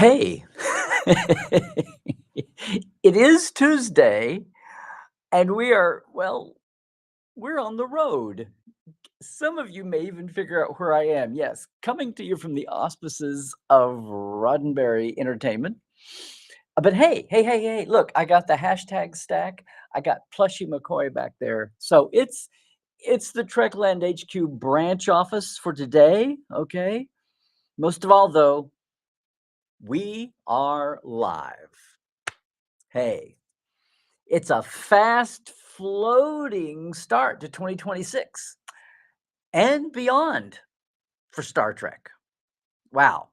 Hey, it is Tuesday, and we're on the road. Some of you may even figure out where I am. Yes, coming to you from the auspices of Roddenberry Entertainment. But hey, look, I got the hashtag stack. I got Plushy McCoy back there. So it's the Trekland HQ branch office for today. Okay. Most of all, though, we are live. Hey, it's a fast floating start to 2026 and beyond for Star Trek. Wow.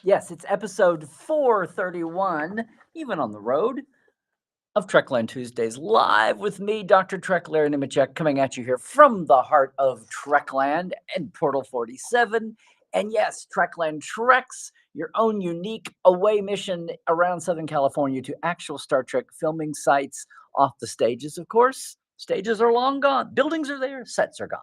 Yes, it's episode 431, even on the road, of Trekland Tuesdays, live with me, Dr. Trek, Larry Nemechek, coming at you here from the heart of Trekland and Portal 47. And yes, Trekland treks your own unique away mission around Southern California to actual Star Trek filming sites off the stages, of course. Stages are long gone. Buildings are there. Sets are gone.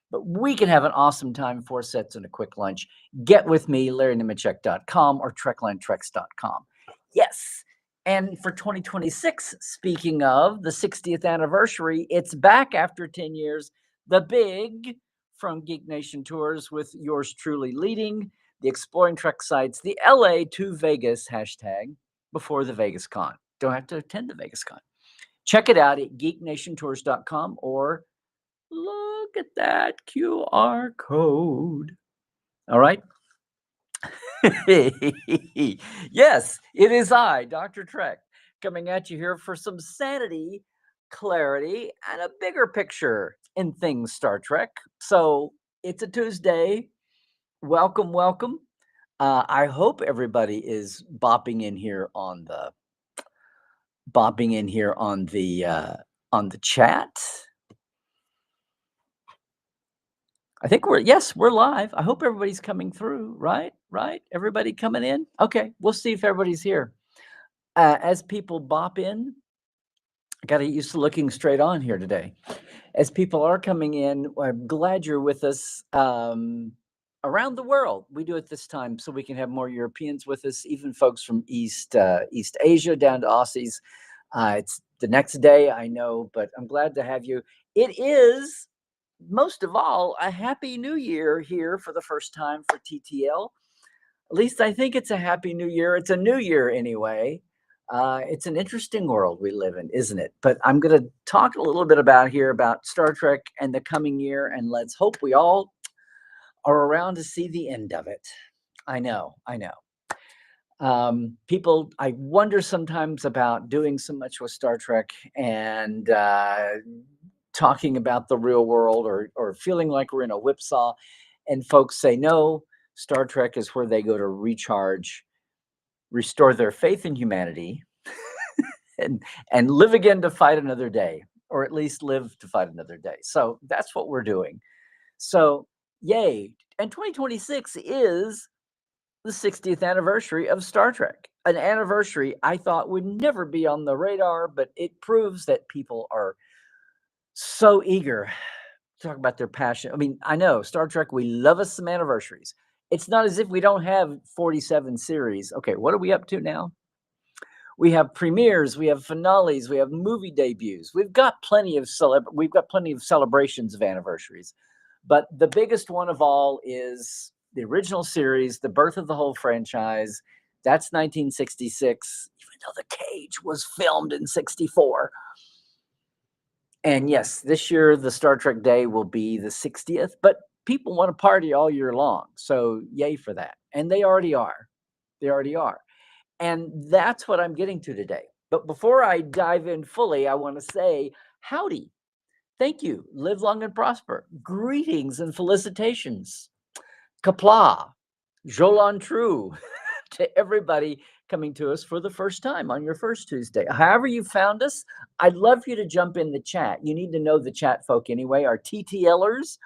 But we can have an awesome time, 4 sets and a quick lunch. Get with me, LarryNemechek.com or TreklandTreks.com. Yes. And for 2026, speaking of the 60th anniversary, it's back after 10 years. The big From Geek Nation tours with yours truly leading the Exploring Trek sites, the LA to Vegas hashtag before the Vegas Con. Don't have to attend the Vegas Con. Check it out at geeknationtours.com or look at that QR code. All right. Yes, it is I, Dr. Trek, coming at you here for some sanity, clarity, and a bigger picture in things Star Trek. So it's a Tuesday. Welcome. I hope everybody is bopping in here on the chat. I think we're live. I hope everybody's coming through, right? Everybody coming in? Okay, we'll see if everybody's here. As people bop in, I got to get used to looking straight on here today. As people are coming in, I'm glad you're with us around the world. We do it this time so we can have more Europeans with us, even folks from East Asia down to Aussies. It's the next day, I know, but I'm glad to have you. It is, most of all, a happy new year here for the first time for TTL. At least I think it's a happy new year. It's a new year anyway. It's an interesting world we live in, isn't it? But I'm going to talk a little bit about Star Trek and the coming year, and let's hope we all are around to see the end of it. I know. People, I wonder sometimes about doing so much with Star Trek and talking about the real world or feeling like we're in a whipsaw, and folks say, no, Star Trek is where they go to recharge, restore their faith in humanity, and live again to fight another day, or at least live to fight another day. So that's what we're doing. So yay. And 2026 is the 60th anniversary of Star Trek, an anniversary I thought would never be on the radar, but it proves that people are so eager to talk about their passion. I mean, I know Star Trek, we love us some anniversaries. It's not as if we don't have 47 series. Okay, what are we up to now? We have premieres, we have finales, we have movie debuts. We've got plenty of celebrations of anniversaries. But the biggest one of all is the original series, the birth of the whole franchise. That's 1966, even though The Cage was filmed in 64. And yes, this year the Star Trek Day will be the 60th, but people want to party all year long. So yay for that. And they already are. And that's what I'm getting to today. But before I dive in fully, I want to say howdy. Thank you. Live long and prosper. Greetings and felicitations. Kapla. Jolan True to everybody coming to us for the first time on your first Tuesday. However you found us, I'd love for you to jump in the chat. You need to know the chat folk anyway. Our TTLers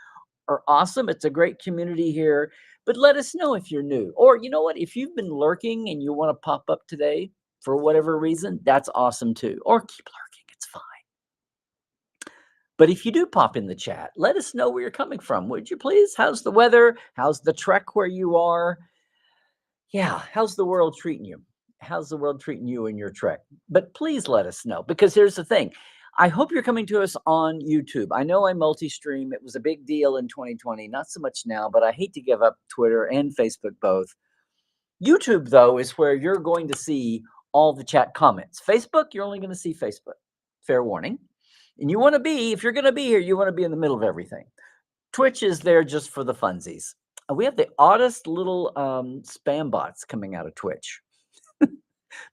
are awesome. It's a great community here. But let us know if you're new. Or you know what? If you've been lurking and you want to pop up today for whatever reason, that's awesome too. Or keep lurking. It's fine. But if you do pop in the chat, let us know where you're coming from, would you please? How's the weather? How's the trek where you are? Yeah, how's the world treating you? How's the world treating you in your trek? But please let us know, because here's the thing. I hope you're coming to us on YouTube. I know I multi-stream. It was a big deal in 2020, not so much now, but I hate to give up Twitter and Facebook both. YouTube, though, is where you're going to see all the chat comments. Facebook, you're only going to see Facebook. Fair warning. And you want to be, if you're going to be here, you want to be in the middle of everything. Twitch is there just for the funsies. We have the oddest little spam bots coming out of Twitch.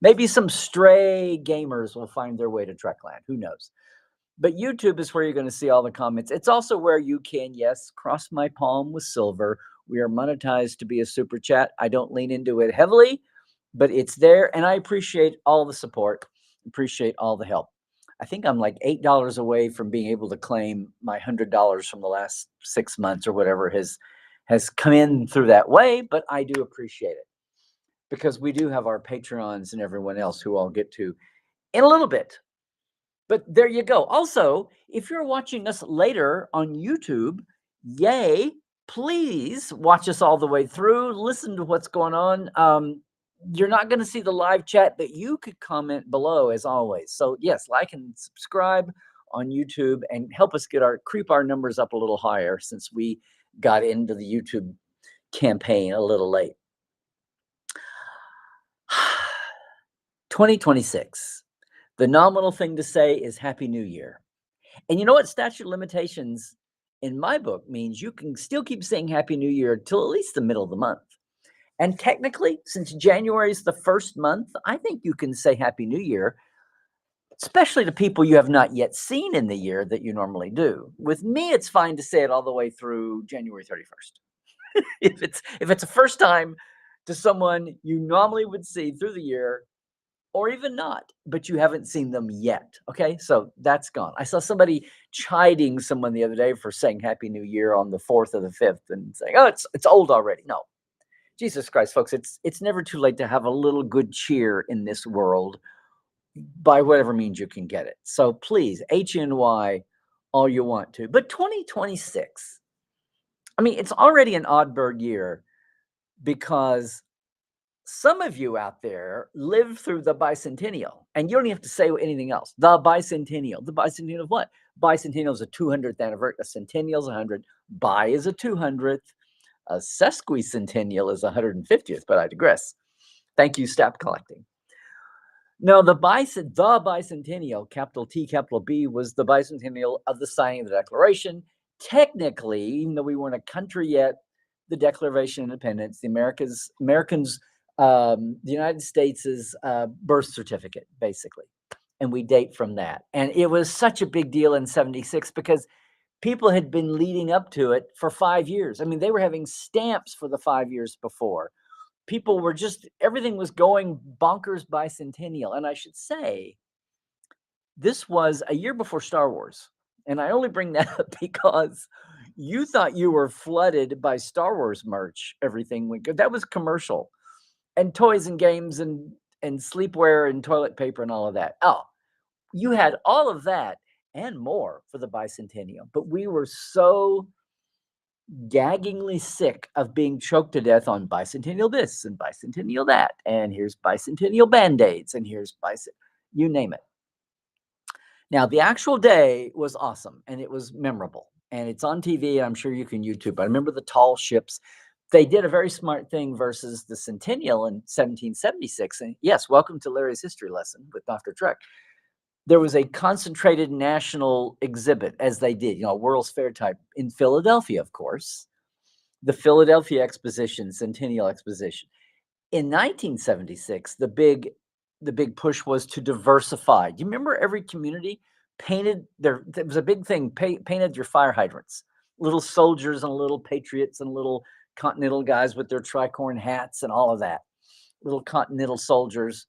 Maybe some stray gamers will find their way to Trekland. Who knows? But YouTube is where you're going to see all the comments. It's also where you can, yes, cross my palm with silver. We are monetized to be a super chat. I don't lean into it heavily, but it's there. And I appreciate all the support, appreciate all the help. I think I'm like $8 away from being able to claim my $100 from the last 6 months or whatever has come in through that way, but I do appreciate it because we do have our Patreons and everyone else who I'll get to in a little bit. But there you go. Also, if you're watching us later on YouTube, yay, please watch us all the way through. Listen to what's going on. You're not going to see the live chat, but you could comment below as always. So yes, like and subscribe on YouTube and help us creep our numbers up a little higher since we got into the YouTube campaign a little late. 2026. The nominal thing to say is Happy New Year. And you know what? Statute of limitations in my book means you can still keep saying Happy New Year till at least the middle of the month. And technically, since January is the first month, I think you can say Happy New Year, especially to people you have not yet seen in the year that you normally do. With me, it's fine to say it all the way through January 31st. if it's a first time to someone you normally would see through the year, or even not, but you haven't seen them yet. Okay, so that's gone. I saw somebody chiding someone the other day for saying Happy New Year on the 4th or the 5th and saying, oh, it's old already. No, Jesus Christ, folks, it's never too late to have a little good cheer in this world by whatever means you can get it. So please, HNY all you want to. But 2026, I mean, it's already an odd bird year because some of you out there lived through the bicentennial, and you don't even have to say anything else. The bicentennial. The bicentennial of what? Bicentennial is a 200th anniversary. A centennial is 100. Bi is a 200th. A sesquicentennial is 150th, but I digress. Thank you, stamp collecting. No, the bicentennial, capital T, capital B, was the bicentennial of the signing of the Declaration. Technically, even though we weren't a country yet, the Declaration of Independence, the Americans, the United States' birth certificate, basically. And we date from that. And it was such a big deal in 76 because people had been leading up to it for 5 years. I mean, they were having stamps for the 5 years before. People were everything was going bonkers bicentennial. And I should say, this was a year before Star Wars. And I only bring that up because you thought you were flooded by Star Wars merch. Everything went good. That was commercial. And toys and games and sleepwear and toilet paper and all of that. Oh, you had all of that and more for the bicentennial. But we were so gaggingly sick of being choked to death on bicentennial this and bicentennial that. And here's bicentennial band-aids and here's you name it. Now, the actual day was awesome and it was memorable. And it's on TV. I'm sure you can YouTube. I remember the tall ships. They did a very smart thing versus the centennial in 1776. And yes, welcome to Larry's history lesson with Dr. Trek. There was a concentrated national exhibit, as they did, World's Fair type in Philadelphia, of course, the Philadelphia Exposition, Centennial Exposition. In 1976, the big push was to diversify. Do you remember every community painted there was a big thing, painted your fire hydrants, little soldiers and little patriots and little continental guys with their tricorn hats and all of that, little continental soldiers.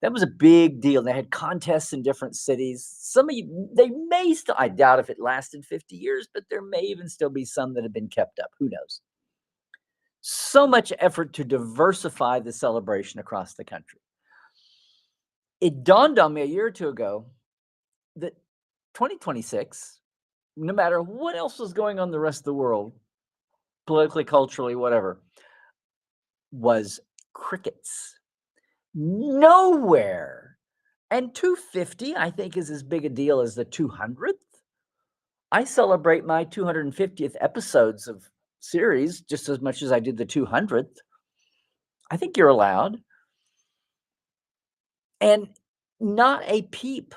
That was a big deal. They had contests in different cities. Some of you, they may still, I doubt if it lasted 50 years, but there may even still be some that have been kept up. Who knows? So much effort to diversify the celebration across the country. It dawned on me a year or two ago that 2026, no matter what else was going on in the rest of the world, politically, culturally, whatever, was crickets. Nowhere. And 250, I think, is as big a deal as the 200th. I celebrate my 250th episodes of series just as much as I did the 200th. I think you're allowed. And not a peep.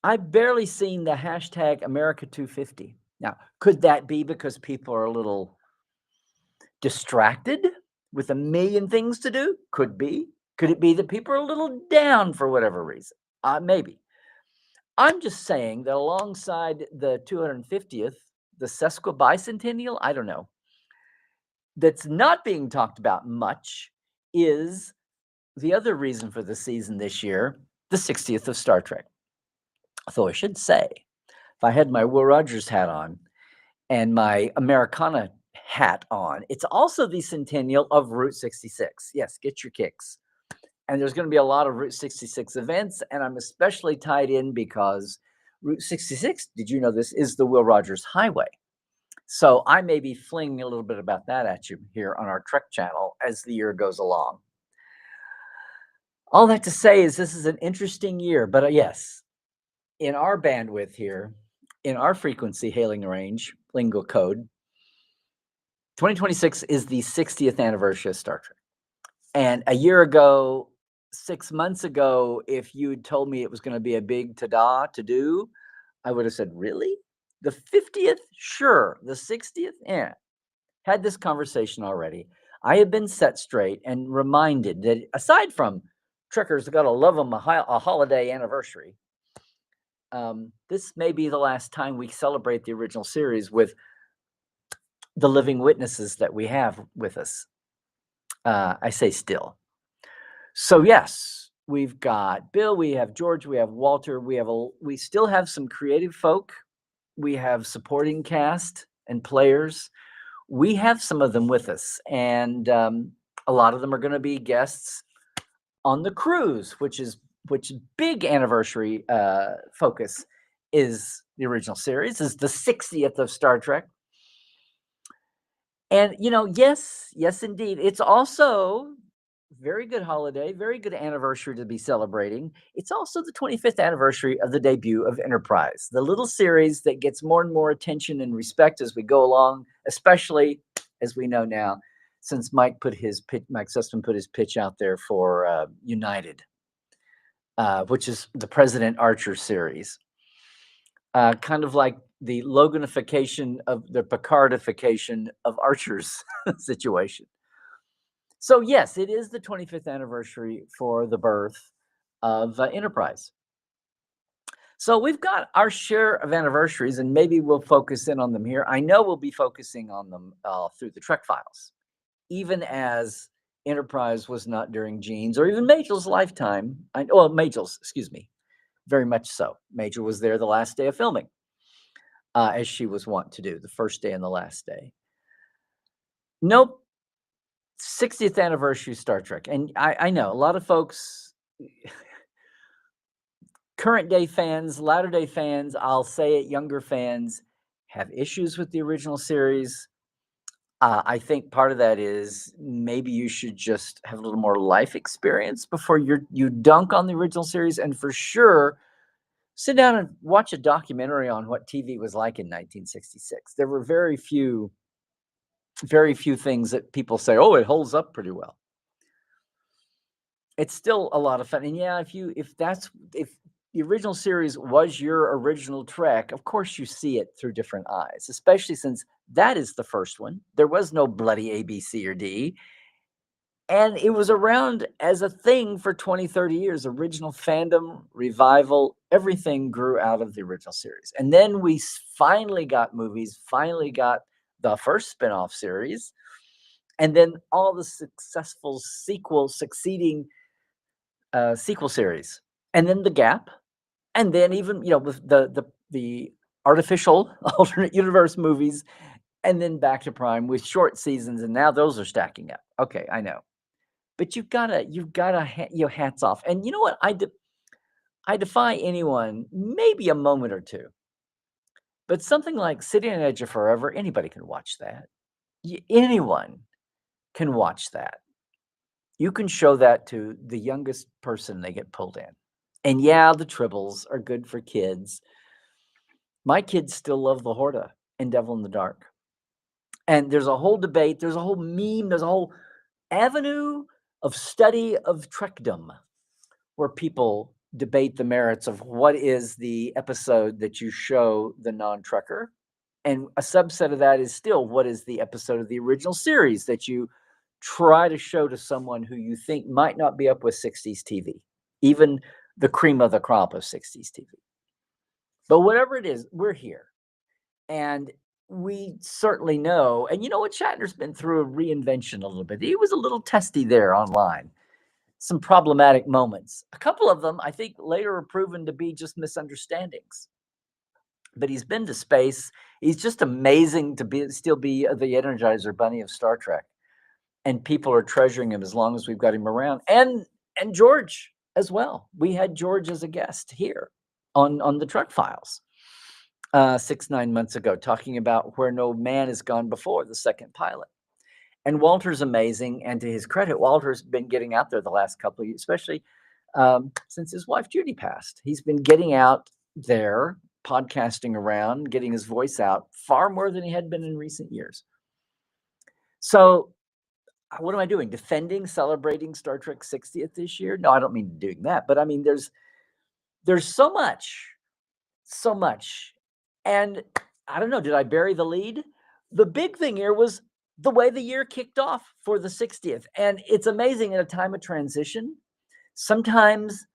I've barely seen the hashtag America 250. Now, could that be because people are a little distracted with a million things to do? Could be. Could it be that people are a little down for whatever reason? Maybe. I'm just saying that alongside the 250th, the sesquibicentennial, I don't know, that's not being talked about much is the other reason for the season this year, the 60th of Star Trek. Though I should say, if I had my Will Rogers hat on and my Americana hat on, it's also the centennial of Route 66. Yes, get your kicks. And there's going to be a lot of Route 66 events, and I'm especially tied in because Route 66, did you know this, is the Will Rogers Highway. So I may be flinging a little bit about that at you here on our Trek channel as the year goes along. All that to say is this is an interesting year, but yes, in our bandwidth here, in our frequency hailing range, lingo code, 2026 is the 60th anniversary of Star Trek. And a year ago, 6 months ago, if you'd told me it was going to be a big ta-da to do, I would have said, really? The 50th? Sure. The 60th? Yeah. Had this conversation already. I have been set straight and reminded that aside from Trekkers got to love them a holiday anniversary, this may be the last time we celebrate the original series with the living witnesses that we have with us. I say still. So yes, we've got Bill, we have George, we have Walter, we still have some creative folk, we have supporting cast and players. We have some of them with us, and a lot of them are going to be guests on the cruise, which big anniversary focus is the original series, is the 60th of Star Trek. And, yes, indeed. It's also very good holiday, very good anniversary to be celebrating. It's also the 25th anniversary of the debut of Enterprise, the little series that gets more and more attention and respect as we go along, especially as we know now, since Mike Sussman put his pitch out there for United, which is the President Archer series. Kind of like the Loganification of the Picardification of Archer's situation. So yes, it is the 25th anniversary for the birth of Enterprise. So we've got our share of anniversaries, and maybe we'll focus in on them here. I know we'll be focusing on them through the Trek Files, even as Enterprise was not during Gene's or even Major's lifetime. Major's, excuse me, very much so. Major was there the last day of filming, as she was wont to do, the first day and the last day. Nope. 60th anniversary Star Trek. And I know a lot of folks, current day fans, latter day fans, I'll say it, younger fans, have issues with the original series. I think part of that is maybe you should just have a little more life experience before you dunk on the original series. And for sure, sit down and watch a documentary on what TV was like in 1966. There were very few things that people say, oh, it holds up pretty well. It's still a lot of fun. And yeah, if the original series was your original Trek, of course you see it through different eyes, especially since that is the first one. There was no bloody A, B, C, or D. And it was around as a thing for 20, 30 years. Original fandom, revival, everything grew out of the original series. And then we finally got movies, finally got the first spinoff series, and then all the successful succeeding sequel series, and then the gap, and then even with the artificial alternate universe movies, and then back to Prime with short seasons, and now those are stacking up. Okay, I know, but you've gotta hats off. And you know what? I defy anyone, maybe a moment or two, but something like City on Edge of Forever, anybody can watch that. Anyone can watch that. you can show that to the youngest person, they get pulled in. And yeah, the tribbles are good for kids. My kids still love the Horta and Devil in the Dark. And there's a whole debate, there's a whole meme, there's a whole avenue of study of Trekdom where people debate the merits of what is the episode that you show the non-trucker. And a subset of that is still what is the episode of the original series that you try to show to someone who you think might not be up with 60s TV, even the cream of the crop of 60s TV. But whatever it is, we're here. And we certainly know, and you know what, Shatner's been through a reinvention a little bit. He was a little testy there online. Some problematic moments. A couple of them, I think, later are proven to be just misunderstandings. But he's been to space. He's just amazing to still be the Energizer Bunny of Star Trek. And people are treasuring him as long as we've got him around. And George as well. We had George as a guest here on the Trek Files 6-9 months ago, talking about where no man has gone before, the second pilot. And Walter's amazing. And to his credit, Walter's been getting out there the last couple of years, especially since his wife Judy passed. He's been getting out there, podcasting around, getting his voice out far more than he had been in recent years. So what am I doing? Defending, celebrating Star Trek 60th this year? No, I don't mean doing that. But I mean, there's so much. And I don't know, did I bury the lead? The big thing here was the way the year kicked off for the 60th. And it's amazing in a time of transition. Sometimes,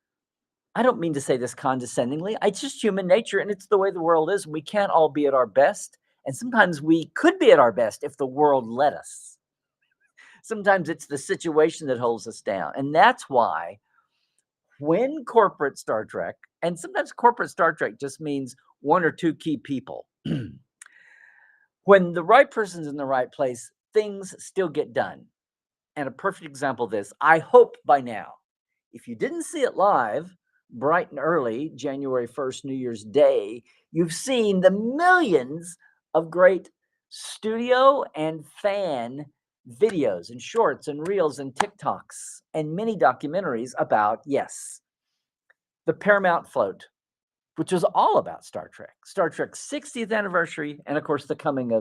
I don't mean to say this condescendingly, it's just human nature and it's the way the world is. We can't all be at our best. And sometimes we could be at our best if the world let us. Sometimes it's the situation that holds us down. And that's why when corporate Star Trek, and sometimes corporate Star Trek just means one or two key people. When the right person's in the right place, things still get done. And a perfect example of this, I hope by now, if you didn't see it live, bright and early, January 1st, New Year's Day, you've seen the millions of great studio and fan videos and shorts and reels and TikToks and mini documentaries about, yes, the Paramount float, which is all about Star Trek's 60th anniversary, and of course the coming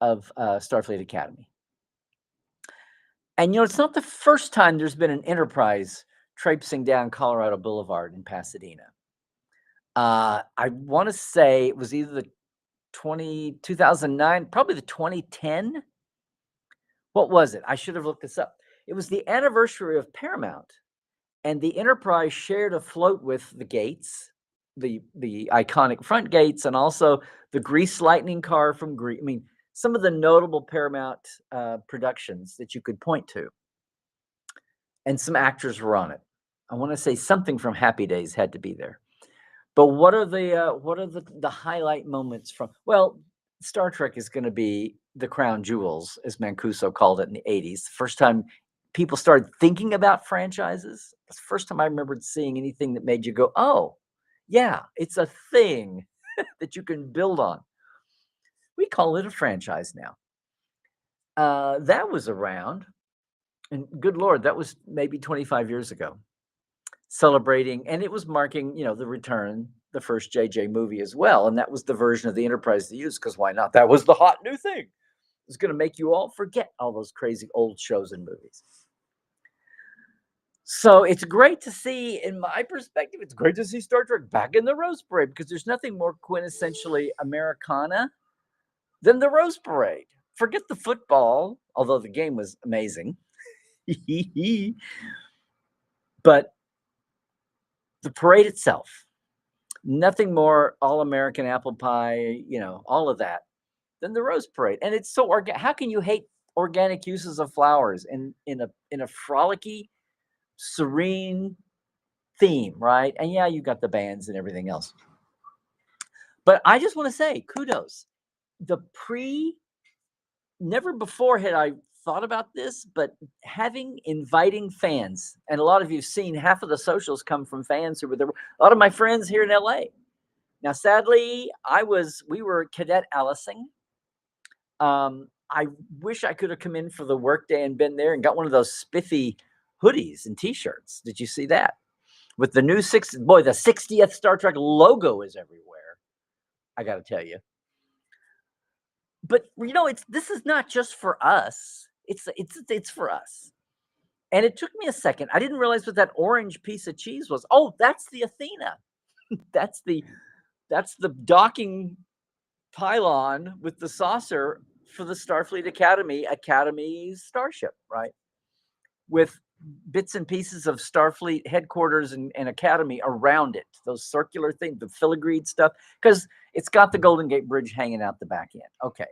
of Starfleet Academy. And you know, it's not the first time there's been an Enterprise traipsing down Colorado Boulevard in Pasadena. I want to say it was either the 2009, probably the 2010. What was it? I should have looked this up. It was the anniversary of Paramount, and the Enterprise shared a float with the Gates, the iconic front Gates, and also the Grease Lightning car from Grease. I mean, some of the notable Paramount productions that you could point to, and some actors were on it. I want to say something from Happy Days had to be there. But what are the highlight moments from? Well, Star Trek is going to be the crown jewels, as Mancuso called it in the 80s. The first time people started thinking about franchises. It's the first time I remembered seeing anything that made you go, oh, yeah, it's a thing that you can build on. We call it a franchise now. That was around, and good Lord, that was maybe 25 years ago, celebrating, and it was marking, the return, the first JJ movie as well, and that was the version of the Enterprise they used, because why not? That was the hot new thing. It was going to make you all forget all those crazy old shows and movies. So it's great to see, in my perspective, it's great to see Star Trek back in the Rose Parade, because there's nothing more quintessentially Americana than the Rose Parade. Forget the football, although the game was amazing. But the parade itself, nothing more all-American apple pie, all of that, than the Rose Parade. And it's so organic. How can you hate organic uses of flowers in a frolicky, serene theme, right? And yeah, you got the bands and everything else. But I just want to say kudos. Never before had I thought about this, but inviting fans, and a lot of you've seen half of the socials come from fans who were there. A lot of my friends here in LA. Now, sadly, we were cadet Allising. I wish I could have come in for the workday and been there and got one of those spiffy hoodies and T-shirts. Did you see that? With the new the 60th Star Trek logo is everywhere. I got to tell you. But this is not just for us. It's for us. And it took me a second. I didn't realize what that orange piece of cheese was. Oh, that's the Athena. that's the docking pylon with the saucer for the Starfleet Academy starship, right? With bits and pieces of Starfleet headquarters and Academy around it. Those circular things, the filigreed stuff, because it's got the Golden Gate Bridge hanging out the back end. Okay.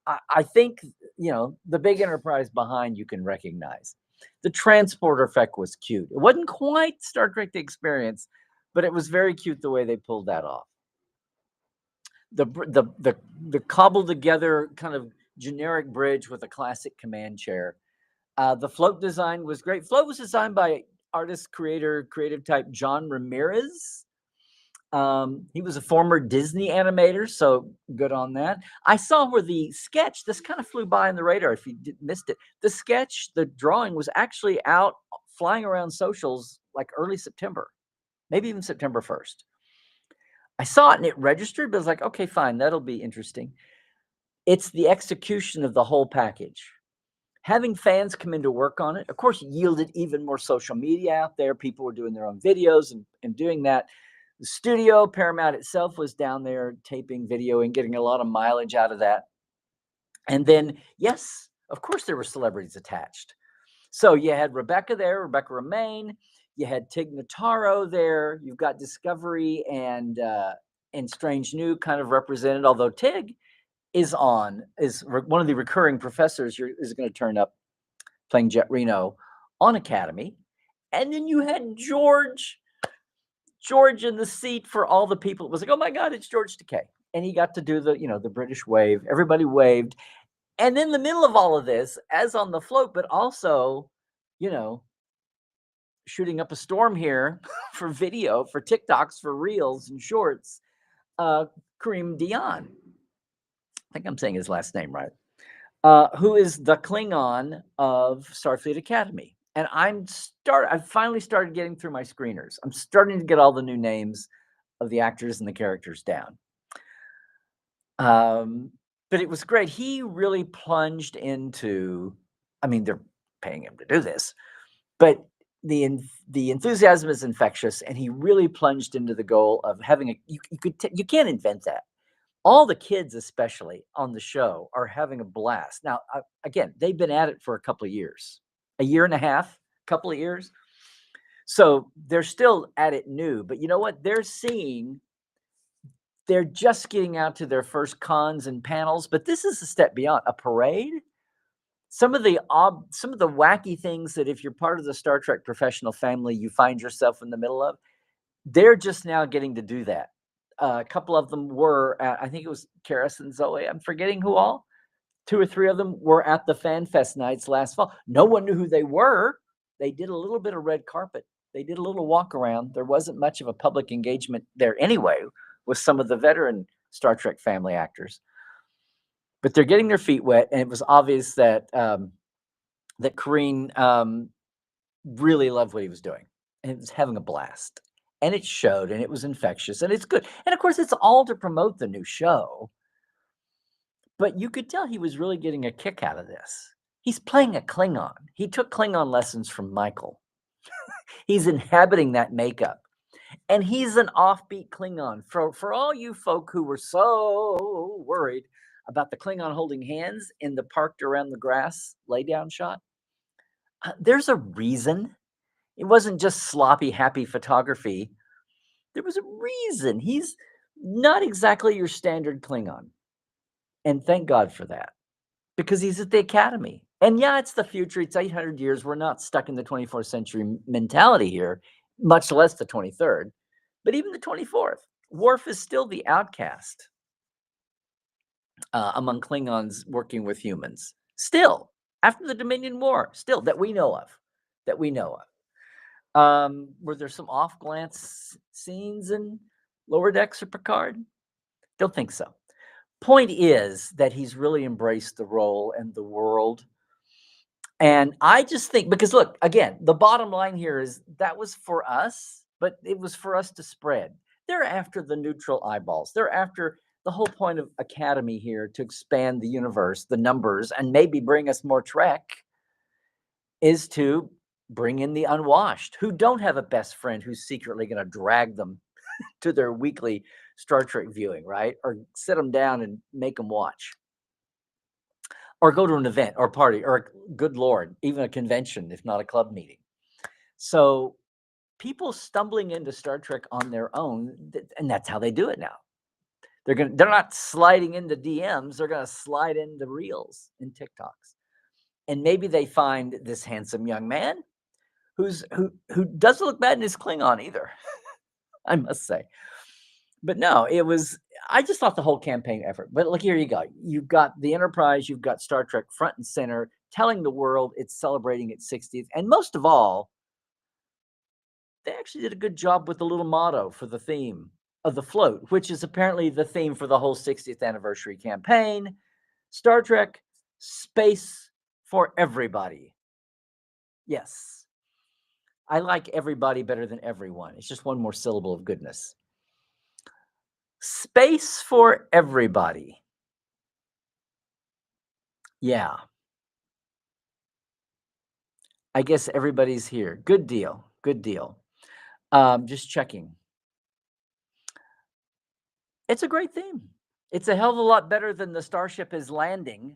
I think, the big enterprise behind you can recognize. The transporter effect was cute. It wasn't quite Star Trek The Experience, but it was very cute the way they pulled that off. The cobbled together kind of generic bridge with a classic command chair. The float design was great. Float was designed by artist, creative type John Ramirez. He was a former Disney animator, so good on that. I saw where the sketch, this kind of flew by on the radar if you missed it. The sketch, the drawing was actually out flying around socials like early September, maybe even September 1st. I saw it and it registered, but I was like, okay, fine, that'll be interesting. It's the execution of the whole package. Having fans come in to work on it, of course, yielded even more social media out there. People were doing their own videos and doing that. The studio, Paramount itself, was down there taping video and getting a lot of mileage out of that. And then, yes, of course, there were celebrities attached. So you had Rebecca there, Rebecca Romaine. You had Tig Notaro there. You've got Discovery and Strange New kind of represented, although Tig is one of the recurring professors is going to turn up playing Jet Reno on Academy. And then you had George in the seat for all the people. It was like, oh my God, it's George Takei. And he got to do the British wave. Everybody waved. And in the middle of all of this, as on the float, but also, shooting up a storm here for video, for TikToks, for reels and shorts, Kareem Dion. I think I'm saying his last name right. Who is the Klingon of Starfleet Academy. And I finally started getting through my screeners. I'm starting to get all the new names of the actors and the characters down. But it was great. He really plunged into, they're paying him to do this, but the enthusiasm is infectious, and he really plunged into the goal of having you can't invent that. All the kids, especially on the show, are having a blast. Now, again, they've been at it for a couple of years, a year and a half, couple of years. So they're still at it new, but you know what? They're just getting out to their first cons and panels, but this is a step beyond a parade. Some of the wacky things that if you're part of the Star Trek professional family, you find yourself in the middle of, they're just now getting to do that. A couple of them were I think it was Karis and Zoe. I'm forgetting who all. 2 or 3 of them were at the Fan Fest nights last fall. No one knew who they were. They did a little bit of red carpet. They did a little walk around. There wasn't much of a public engagement there anyway with some of the veteran Star Trek family actors. But they're getting their feet wet, and it was obvious that that Kareem really loved what he was doing, and it was having a blast. And it showed, and it was infectious, and it's good. And of course, it's all to promote the new show. But you could tell he was really getting a kick out of this. He's playing a Klingon. He took Klingon lessons from Michael. He's inhabiting that makeup. And he's an offbeat Klingon. For all you folk who were so worried about the Klingon holding hands in the parked around the grass laydown shot, there's a reason. It wasn't just sloppy, happy photography. There was a reason. He's not exactly your standard Klingon. And thank God for that, because he's at the Academy. And yeah, it's the future. It's 800 years. We're not stuck in the 24th century mentality here, much less the 23rd. But even the 24th, Worf is still the outcast among Klingons working with humans. Still, after the Dominion War, still that we know of. Were there some off-glance scenes in Lower Decks or Picard? Don't think so. Point is that he's really embraced the role and the world. And I just think because look, again, the bottom line here is that was for us, but it was for us to spread. They're after the neutral eyeballs. They're after the whole point of Academy here to expand the universe, the numbers, and maybe bring us more Trek is to bring in the unwashed who don't have a best friend who's secretly going to drag them to their weekly Star Trek viewing, right? Or sit them down and make them watch or go to an event or party or good Lord, even a convention, if not a club meeting. So people stumbling into Star Trek on their own, and that's how they do it now. They're not sliding into DMs, they're gonna slide into reels and TikToks. And maybe they find this handsome young man who doesn't look bad in his Klingon either, I must say. But no, it was I just thought the whole campaign effort. But look, here you go. You've got the Enterprise, you've got Star Trek front and center, telling the world it's celebrating its 60th. And most of all, they actually did a good job with the little motto for the theme of the float, which is apparently the theme for the whole 60th anniversary campaign. Star Trek, space for everybody. Yes. I like everybody better than everyone. It's just one more syllable of goodness. Space for everybody. Yeah. I guess everybody's here. Good deal. Good deal. Just checking. It's a great theme. It's a hell of a lot better than the starship is landing.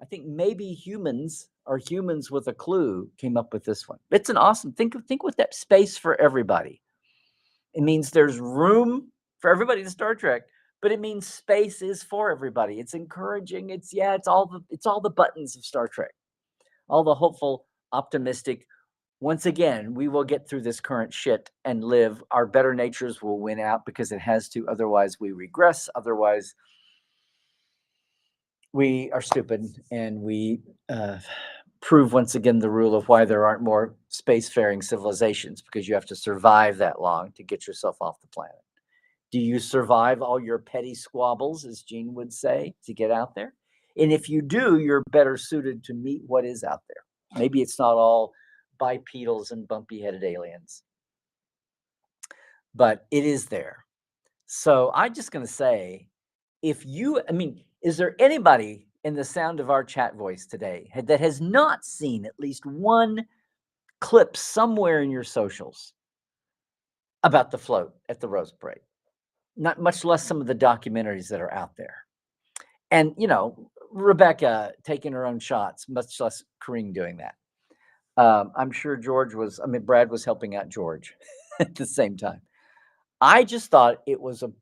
I think maybe humans or humans with a clue came up with this one. It's an awesome think with that space for everybody. It means there's room for everybody in Star Trek, but it means space is for everybody. It's encouraging. It's all the buttons of Star Trek. All the hopeful, optimistic. Once again, we will get through this current shit and live. Our better natures will win out because it has to. Otherwise, we regress. Otherwise, we are stupid and we prove once again the rule of why there aren't more spacefaring civilizations because you have to survive that long to get yourself off the planet. Do you survive all your petty squabbles, as Gene would say, to get out there? And if you do, you're better suited to meet what is out there. Maybe it's not all bipedals and bumpy headed aliens, but it is there. So I'm just going to say, is there anybody in the sound of our chat voice today that has not seen at least one clip somewhere in your socials about the float at the Rose Parade? Not much less some of the documentaries that are out there. And, Rebecca taking her own shots, much less Kareem doing that. I'm sure Brad was helping out George at the same time. I just thought it was a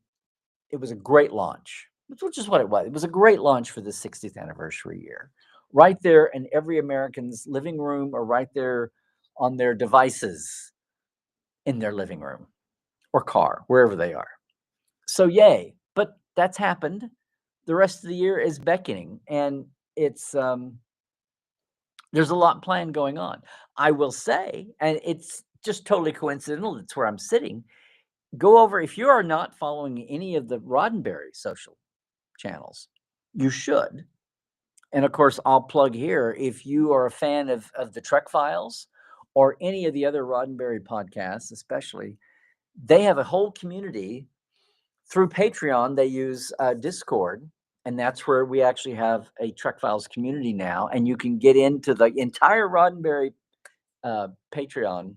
great launch, which is what it was. It was a great launch for the 60th anniversary year. Right there in every American's living room or right there on their devices in their living room or car, wherever they are. So yay. But that's happened. The rest of the year is beckoning, and it's there's a lot planned going on. I will say, and it's just totally coincidental, it's where I'm sitting. Go over, if you are not following any of the Roddenberry social channels, you should. And of course, I'll plug here, if you are a fan of the Trek Files or any of the other Roddenberry podcasts, especially, they have a whole community through Patreon. They use Discord, and that's where we actually have a Trek Files community now. And you can get into the entire Roddenberry Patreon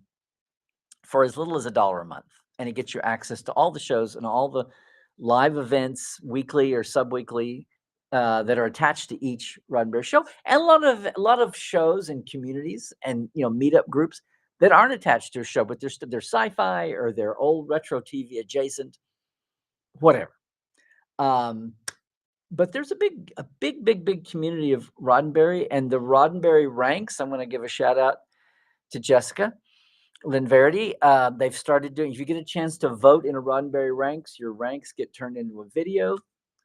for as little as $1 a month. And it gets you access to all the shows and all the live events, weekly or sub-weekly, that are attached to each Roddenberry show, and a lot of shows and communities and meetup groups that aren't attached to a show, but they're sci-fi or they're old retro TV adjacent, whatever. But there's a big community of Roddenberry, and the Roddenberry ranks. I'm going to give a shout out to Jessica Linverdi. They've started doing, if you get a chance to vote in a Roddenberry ranks, your ranks get turned into a video.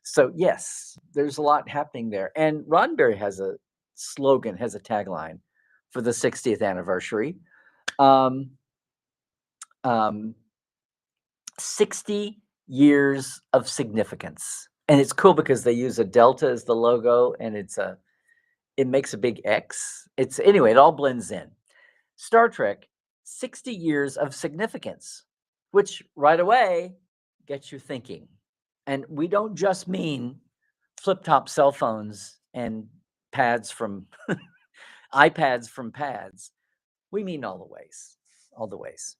So yes, there's a lot happening there. And Roddenberry has a slogan, has a tagline for the 60th anniversary. 60 years of significance. And it's cool because they use a delta as the logo, and it's it makes a big X. It's anyway, it all blends in. Star Trek, 60 years of significance, which right away gets you thinking. And we don't just mean flip top cell phones and pads from iPads from pads. We mean all the ways, all the ways.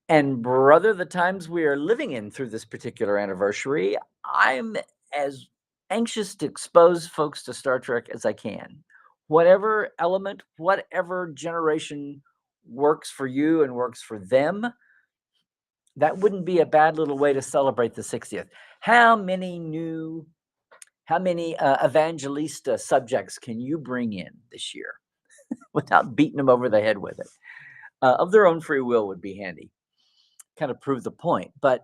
And brother, the times we are living in through this particular anniversary, I'm as anxious to expose folks to Star Trek as I can. Whatever element, whatever generation works for you and works for them, that wouldn't be a bad little way to celebrate the 60th. How many evangelista subjects can you bring in this year without beating them over the head with it? Of their own free will would be handy. Kind of prove the point. But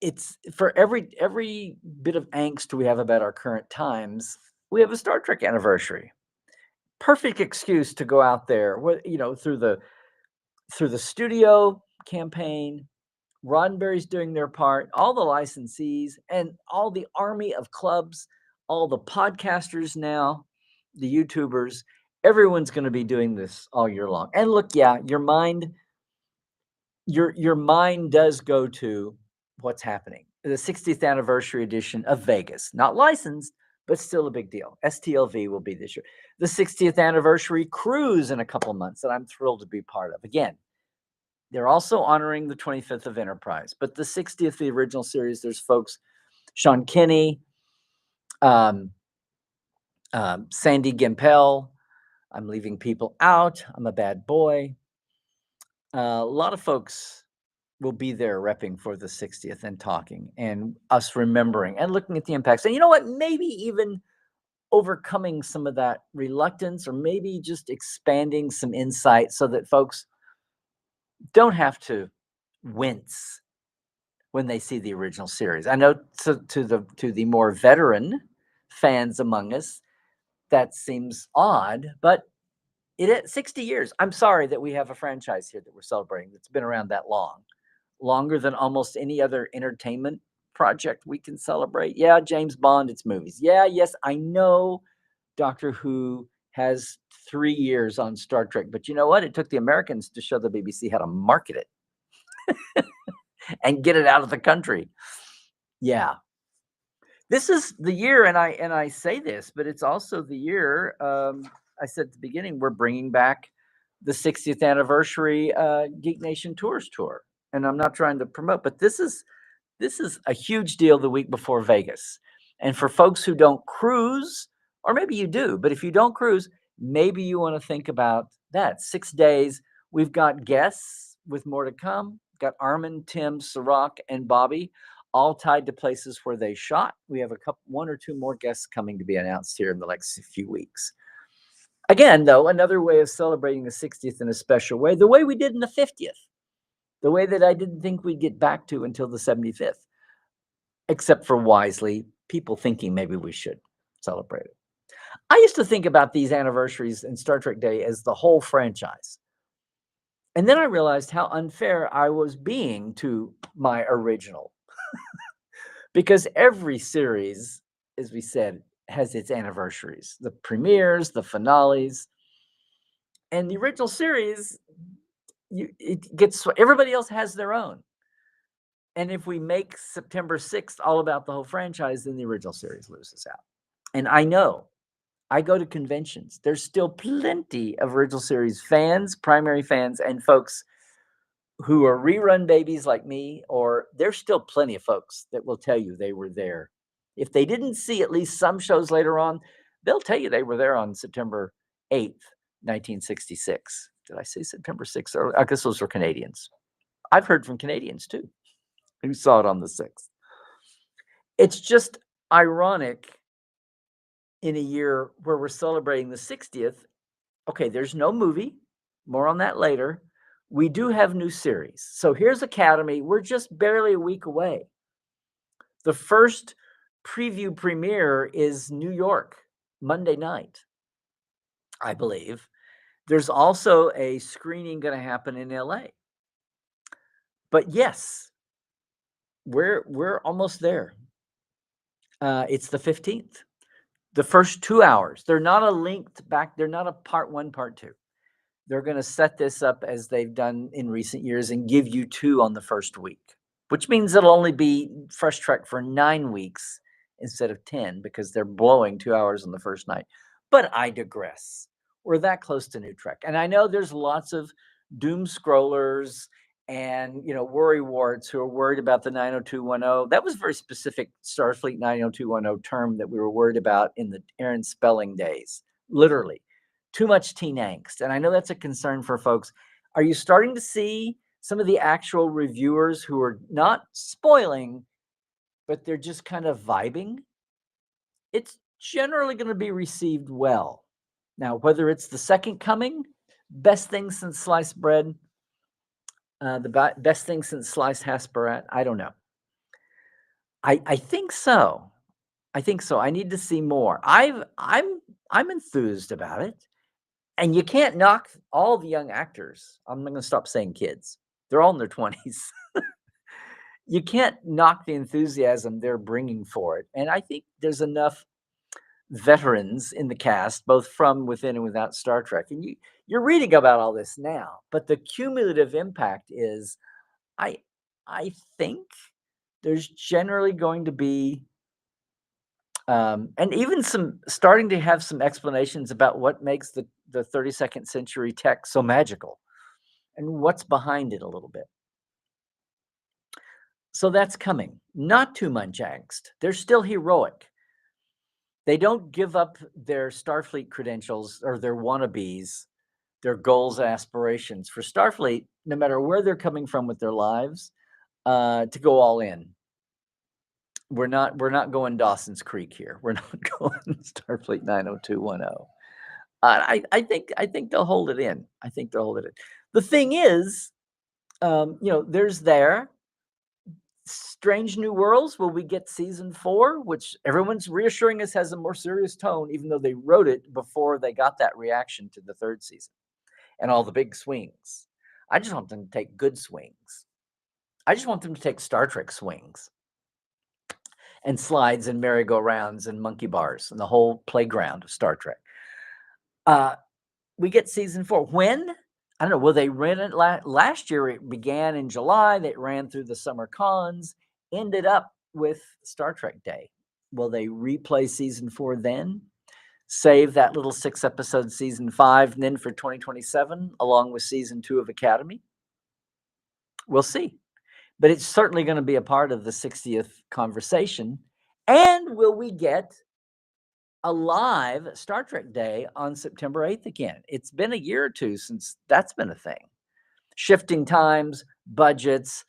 it's for every bit of angst we have about our current times, we have a Star Trek anniversary. Perfect excuse to go out there, through the studio campaign. Roddenberry's doing their part, all the licensees, and all the army of clubs, all the podcasters now, the YouTubers. Everyone's going to be doing this all year long. And look, yeah, your mind does go to what's happening. The 60th anniversary edition of Vegas, not licensed, but still a big deal. STLV will be this year. The 60th anniversary cruise in a couple of months that I'm thrilled to be part of. Again, they're also honoring the 25th of Enterprise, but the 60th, the original series, there's folks, Sean Kinney, Sandy Gimpel. I'm leaving people out. I'm a bad boy. A lot of folks will be there repping for the 60th and talking and us remembering and looking at the impacts. And you know what? Maybe even overcoming some of that reluctance, or maybe just expanding some insight so that folks don't have to wince when they see the original series. I know to the more veteran fans among us, that seems odd, but it is 60 years. I'm sorry that we have a franchise here that we're celebrating that's been around that long, longer than almost any other entertainment project we can celebrate. Yeah, James Bond, it's movies. Yeah, yes, I know Doctor Who has 3 years on Star Trek, but you know what? It took the Americans to show the BBC how to market it and get it out of the country. Yeah. This is the year, and I say this, but it's also the year, I said at the beginning, we're bringing back the 60th anniversary Geek Nation Tours tour. And I'm not trying to promote, but this is a huge deal the week before Vegas. And for folks who don't cruise, or maybe you do, but if you don't cruise, maybe you want to think about that. 6 days. We've got guests with more to come. Got Armin, Tim, Sirach, and Bobby, all tied to places where they shot. We have one or two more guests coming to be announced here in the next few weeks. Again, though, another way of celebrating the 60th in a special way, the way we did in the 50th, the way that I didn't think we'd get back to until the 75th, except for wisely people thinking maybe we should celebrate it. I used to think about these anniversaries and Star Trek Day as the whole franchise. And then I realized how unfair I was being to my original. Because every series, as we said, has its anniversaries, the premieres, the finales. And the original series, everybody else has their own. And if we make September 6th all about the whole franchise, then the original series loses out. And I know, I go to conventions. There's still plenty of original series fans, primary fans, and folks who are rerun babies like me, or there's still plenty of folks that will tell you they were there. If they didn't see at least some shows later on, they'll tell you they were there on September 8th, 1966. Did I say September 6th? Or I guess those were Canadians. I've heard from Canadians too who saw it on the 6th. It's just ironic in a year where we're celebrating the 60th. Okay, there's no movie. More on that later. We do have new series. So here's Academy. We're just barely a week away. The first preview premiere is New York, Monday night, I believe. There's also a screening going to happen in LA. But yes, we're almost there. It's the 15th. The first 2 hours. They're not a linked back, they're not a part 1, part 2. They're gonna set this up as they've done in recent years and give you 2 on the first week, which means it'll only be Fresh Trek for 9 weeks instead of 10 because they're blowing 2 hours on the first night. But I digress. We're that close to new Trek. And I know there's lots of doom scrollers and, worry warts who are worried about the 90210. That was a very specific Starfleet 90210 term that we were worried about in the Aaron Spelling days, literally. Too much teen angst. And I know that's a concern for folks. Are you starting to see some of the actual reviewers who are not spoiling, but they're just kind of vibing? It's generally going to be received well. Now, whether it's the second coming, best thing since sliced bread, best thing since sliced hasperat, I don't know. I think so. I think so. I need to see more. I'm enthused about it. And you can't knock all the young actors. I'm not going to stop saying kids. They're all in their 20s. You can't knock the enthusiasm they're bringing for it. And I think there's enough veterans in the cast, both from within and without Star Trek. And you're reading about all this now, but the cumulative impact is, I think there's generally going to be, and even starting to have some explanations about what makes the 32nd century tech so magical and what's behind it a little bit. So that's coming. Not too much angst. They're still heroic. They don't give up their Starfleet credentials or their wannabes, their goals, aspirations. For Starfleet, no matter where they're coming from with their lives, to go all in. We're not going Dawson's Creek here. We're not going Starfleet 90210. I think they'll hold it in. I think they'll hold it in. The thing is, there's Strange New Worlds. Will we get season 4, which everyone's reassuring us has a more serious tone, even though they wrote it before they got that reaction to the 3rd season and all the big swings. I just want them to take good swings. I just want them to take Star Trek swings and slides and merry-go-rounds and monkey bars and the whole playground of Star Trek. We get season 4. When? I don't know. Will they run it last year? It began in July. That ran through the summer cons, ended up with Star Trek Day. Will they replay season 4 then? Save that little 6-episode season 5 and then for 2027, along with season 2 of Academy? We'll see. But it's certainly going to be a part of the 60th conversation. And will we get a live Star Trek Day on September 8th again? It's been a year or two since that's been a thing. Shifting times, budgets.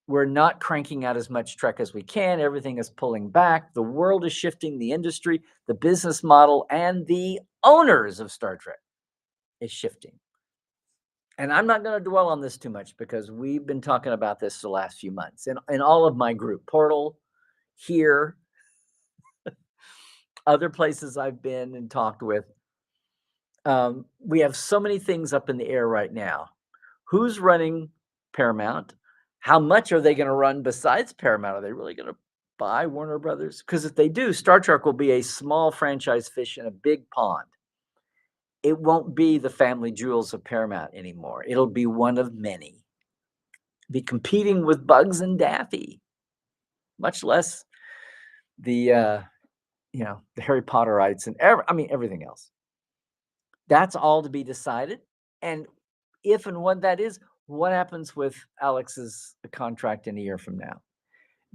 We're not cranking out as much Trek as we can. Everything is pulling back. The world is shifting. The industry, the business model, and the owners of Star Trek is shifting. And I'm not going to dwell on this too much because we've been talking about this the last few months in all of my group, Portal, here, other places I've been and talked with. We have so many things up in the air right now. Who's running Paramount? How much are they going to run besides Paramount? Are they really going to buy Warner Brothers? Because if they do, Star Trek will be a small franchise fish in a big pond. It won't be the family jewels of Paramount anymore. It'll be one of many. Be competing with Bugs and Daffy, much less the Harry Potterites and everything else. That's all to be decided. And if and when that is, what happens with Alex's contract in a year from now?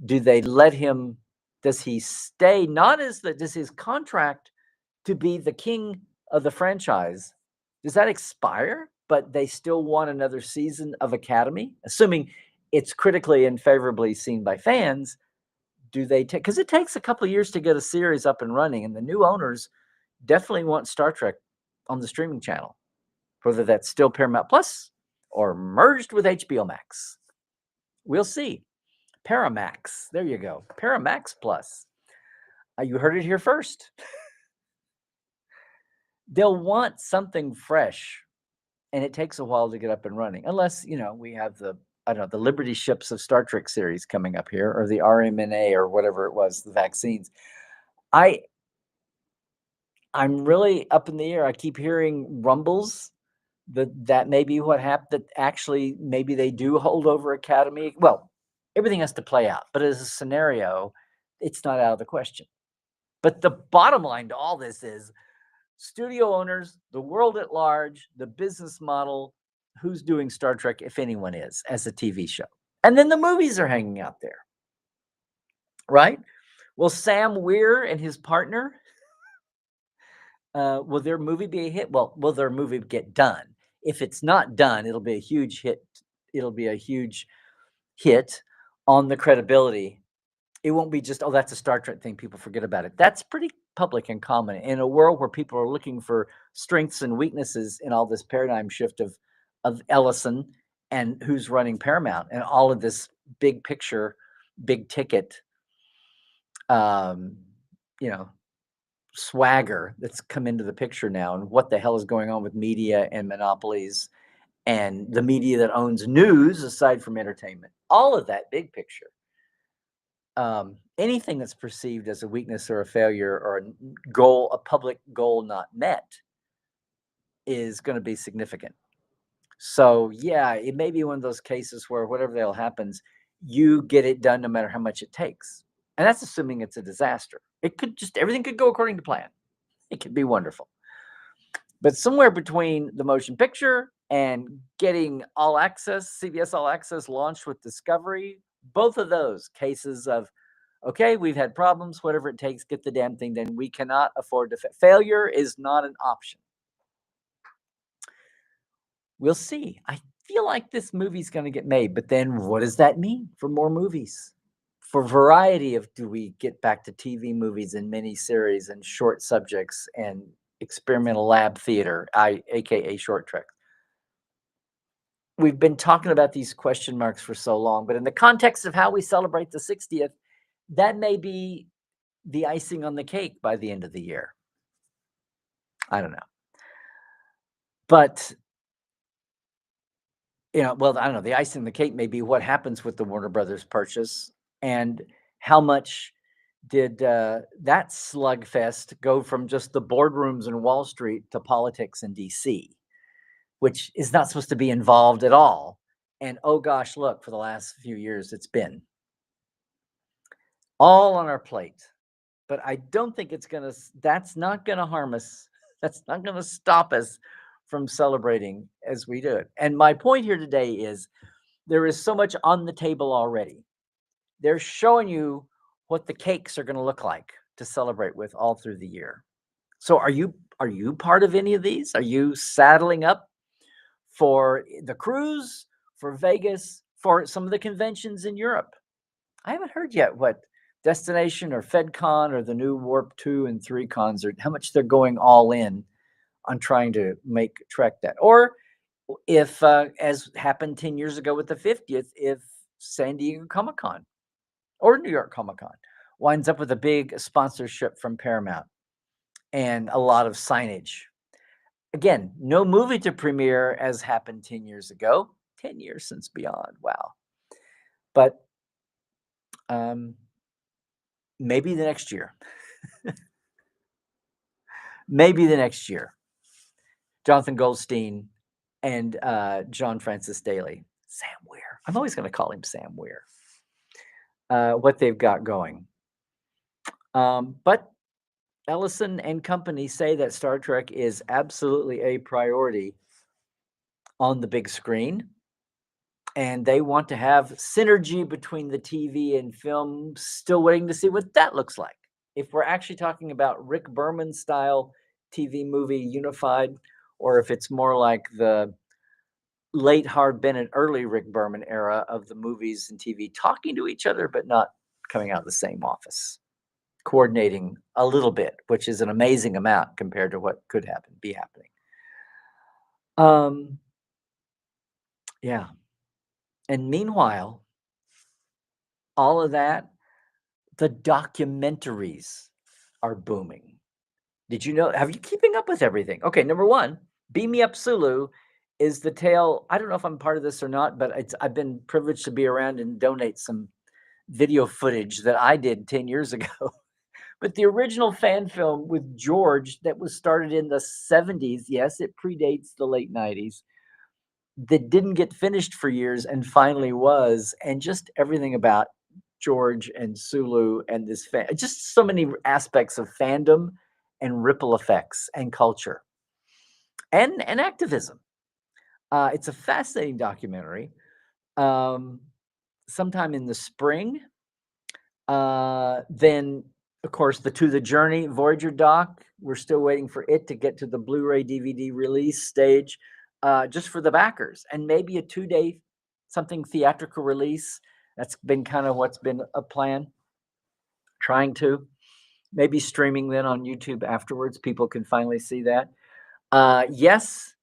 Do they let him? Does he stay? Does his contract to be the king of the franchise, does that expire? But they still want another season of Academy, assuming it's critically and favorably seen by fans. Do they take? Because it takes a couple of years to get a series up and running, and the new owners definitely want Star Trek on the streaming channel, whether that's still Paramount Plus or merged with HBO Max. We'll see. Paramax. There you go. Paramax Plus. You heard it here first. They'll want something fresh, and it takes a while to get up and running, unless we have the Liberty Ships of Star Trek series coming up here, or the RMNA or whatever it was, the vaccines. I'm really up in the air. I keep hearing rumbles that may be what happened, that actually maybe they do hold over Academy. Well, everything has to play out, but as a scenario, it's not out of the question. But the bottom line to all this is studio owners, the world at large, the business model, who's doing Star Trek, if anyone is, as a TV show. And then the movies are hanging out there, right? Will Sam Weir and his partner, will their movie be a hit? Well, will their movie get done? If it's not done, it'll be a huge hit. It'll be a huge hit on the credibility. It won't be just, oh, that's a Star Trek thing. People forget about it. That's pretty public and common in a world where people are looking for strengths and weaknesses in all this paradigm shift of Ellison and who's running Paramount and all of this big picture, big ticket, um, you know, swagger that's come into the picture now, and what the hell is going on with media and monopolies and the media that owns news aside from entertainment. All of that big picture. Anything that's perceived as a weakness or a failure or a goal, a public goal not met, is going to be significant. So yeah, it may be one of those cases where whatever the hell happens, you get it done no matter how much it takes. And that's assuming it's a disaster. It could just, everything could go according to plan. It could be wonderful. But somewhere between the motion picture and getting All Access, CBS All Access launched with Discovery, both of those cases of, okay, we've had problems, whatever it takes, get the damn thing done. We cannot afford to failure is not an option. We'll see. I feel like this movie's going to get made, but then what does that mean for more movies? For variety of, do we get back to TV movies and miniseries and short subjects and experimental lab theater, aka short trek? We've been talking about these question marks for so long, but in the context of how we celebrate the 60th, that may be the icing on the cake by the end of the year. I don't know. But, well, I don't know. The icing on the cake may be what happens with the Warner Brothers purchase and how much did that slugfest go from just the boardrooms in Wall Street to politics in DC, which is not supposed to be involved at all. And oh gosh, look, for the last few years, it's been all on our plate. But I don't think that's not going to harm us. That's not going to stop us from celebrating as we do it. And my point here today is there is so much on the table already. They're showing you what the cakes are going to look like to celebrate with all through the year. So are you part of any of these? Are you saddling up for the cruise, for Vegas, for some of the conventions in Europe? I haven't heard yet what Destination or FedCon or the new Warp 2 and 3 cons are, how much they're going all in on trying to make Trek that. Or if, as happened 10 years ago with the 50th, if San Diego Comic-Con or New York Comic-Con winds up with a big sponsorship from Paramount and a lot of signage. Again, no movie to premiere as happened 10 years ago. 10 years since Beyond. Wow. But maybe the next year. Maybe the next year. Jonathan Goldstein and John Francis Daly. Sam Weir. I'm always going to call him Sam Weir. What they've got going. But Ellison and company say that Star Trek is absolutely a priority on the big screen. And they want to have synergy between the TV and film. Still waiting to see what that looks like. If we're actually talking about Rick Berman style TV movie unified, or if it's more like the late Hard Bennett, early Rick Berman era of the movies and TV talking to each other, but not coming out of the same office, coordinating a little bit, which is an amazing amount compared to what could be happening. Yeah. And meanwhile, all of that, the documentaries are booming. Did you know? Have you keeping up with everything? Okay, number one, Beam Me Up Sulu is the tale. I don't know if I'm part of this or not, but I've been privileged to be around and donate some video footage that I did 10 years ago But the original fan film with George that was started in the 70s, yes, it predates the late 90s, that didn't get finished for years and finally was, and just everything about George and Sulu and this just so many aspects of fandom and ripple effects and culture and activism. It's a fascinating documentary. Um, Sometime in the spring, then of course the To the Journey Voyager doc. We're still waiting for it to get to the Blu-ray DVD release stage, just for the backers, and maybe a 2-day something theatrical release. That's been kind of what's been a plan. Trying to maybe streaming then on YouTube afterwards. People can finally see that. Yes,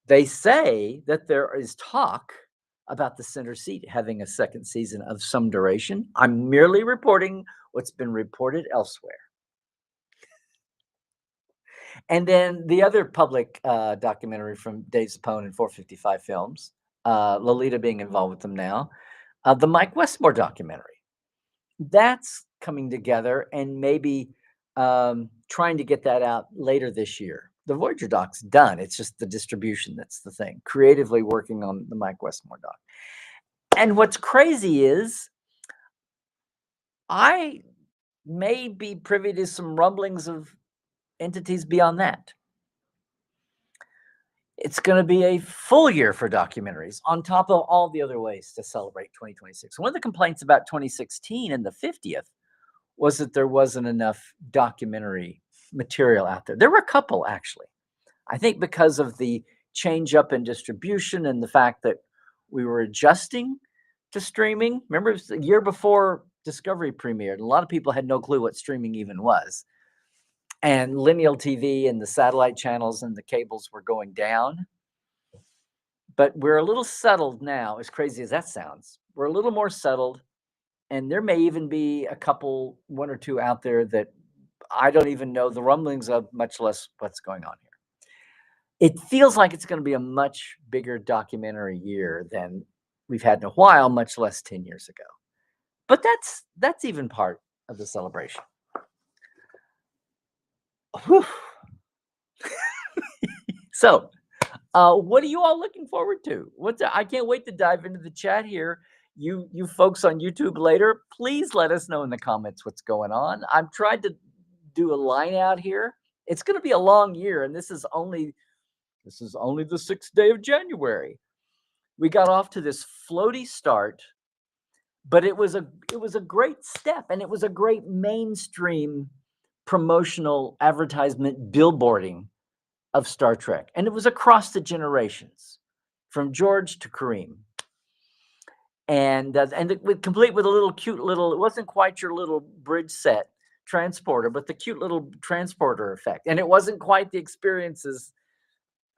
they say that there is talk about the center seat having a second season of some duration. I'm merely reporting what's been reported elsewhere. And then the other public documentary from Dave Zappone and 455 Films, Lolita being involved with them now, the Mike Westmore documentary. That's coming together and maybe trying to get that out later this year. The Voyager doc's done. It's just the distribution that's the thing. Creatively working on the Mike Westmore doc. And what's crazy is I may be privy to some rumblings of entities beyond that. It's going to be a full year for documentaries on top of all the other ways to celebrate 2026. One of the complaints about 2016 and the 50th was that there wasn't enough documentary material out there. There were a couple, actually. I think because of the change up in distribution and the fact that we were adjusting to streaming. Remember, it was the year before Discovery premiered. A lot of people had no clue what streaming even was. And linear TV and the satellite channels and the cables were going down. But we're a little settled now, as crazy as that sounds. We're a little more settled. And there may even be a couple, one or two out there that I don't even know the rumblings of, much less what's going on here. It feels like it's going to be a much bigger documentary year than we've had in a while, much less 10 years ago. But that's even part of the celebration. Whew. So, what are you all looking forward to? I can't wait to dive into the chat here. You folks on YouTube later, please let us know in the comments what's going on. I've tried to do a line out here. It's going to be a long year, and this is only the 6th day of January. We got off to this floaty start, but it was a great step, and it was a great mainstream promotional advertisement billboarding of Star Trek, and it was across the generations, from George to Kareem. And complete with a little cute little, it wasn't quite your little bridge set transporter, but the cute little transporter effect. And it wasn't quite the experience's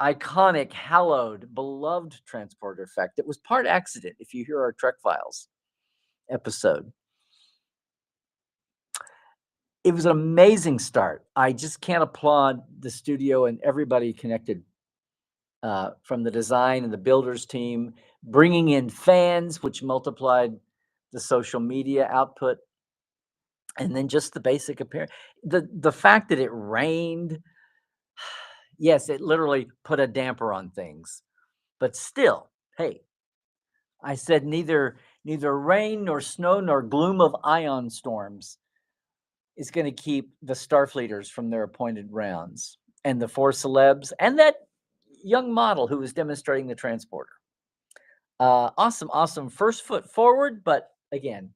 iconic, hallowed, beloved transporter effect. It was part accident, if you hear our Trek Files episode. It was an amazing start. I just can't applaud the studio and everybody connected, from the design and the builders team, bringing in fans, which multiplied the social media output, and then just the basic appearance. The fact that it rained, yes, it literally put a damper on things, but still, hey, I said neither rain nor snow nor gloom of ion storms is going to keep the Starfleeters from their appointed rounds, and the 4 celebs and that young model who was demonstrating the transporter. Awesome first foot forward, but again,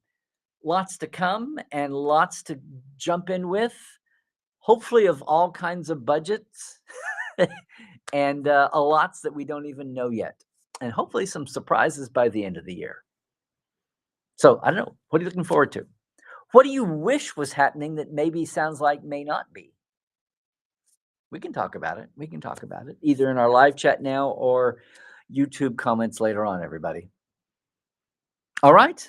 lots to come and lots to jump in with, hopefully of all kinds of budgets and a lots that we don't even know yet, and hopefully some surprises by the end of the year. So I don't know, what are you looking forward to? What do you wish was happening that maybe sounds like may not be? We can talk about it. Either in our live chat now or YouTube comments later on, everybody. All right.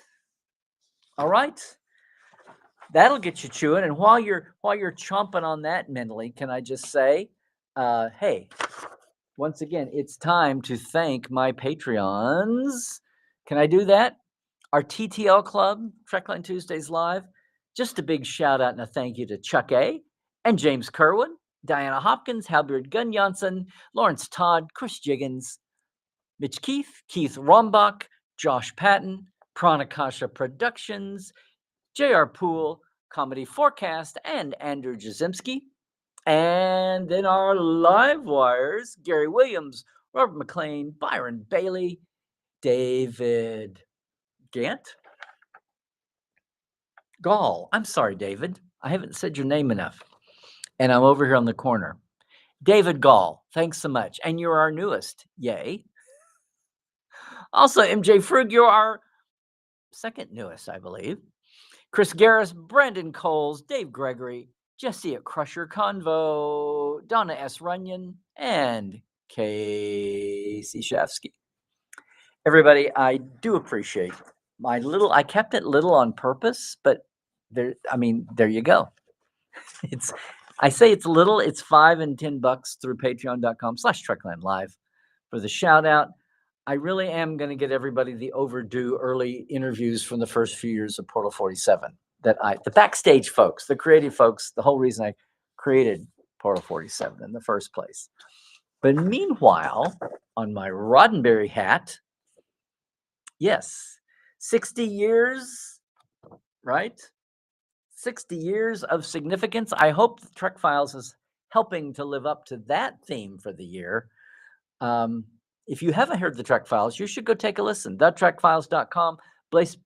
That'll get you chewing. And while you're chomping on that mentally, can I just say, hey, once again, it's time to thank my Patreons. Can I do that? Our TTL Club, Trekland Tuesdays Live, Just a big shout out and a thank you to Chuck A. and James Kerwin, Diana Hopkins, Halbert Gunjanssen, Lawrence Todd, Chris Jiggins, Mitch Keith, Keith Rombach, Josh Patton, Pranakasha Productions, J.R. Poole, Comedy Forecast, and Andrew Jazimski. And then our live wires, Gary Williams, Robert McLean, Byron Bailey, David Gant, Gall. I'm sorry, David. I haven't said your name enough. And I'm over here on the corner. David Gall, thanks so much. And you're our newest. Yay. Also, MJ Frug, you're our second newest, I believe. Chris Garris, Brandon Coles, Dave Gregory, Jesse at Crusher Convo, Donna S. Runyon, and Casey Shafsky. Everybody, I do appreciate I kept it little on purpose, but there you go. I say it's little, it's $5 and $10 through patreon.com/Trekland Live for the shout out. I really am going to get everybody the overdue early interviews from the first few years of Portal 47. The backstage folks, the creative folks, the whole reason I created Portal 47 in the first place. But meanwhile, on my Roddenberry hat, yes, 60 years, right? 60 years of significance. I hope the Trek Files is helping to live up to that theme for the year. If you haven't heard the Trek Files, you should go take a listen. thetrekfiles.com,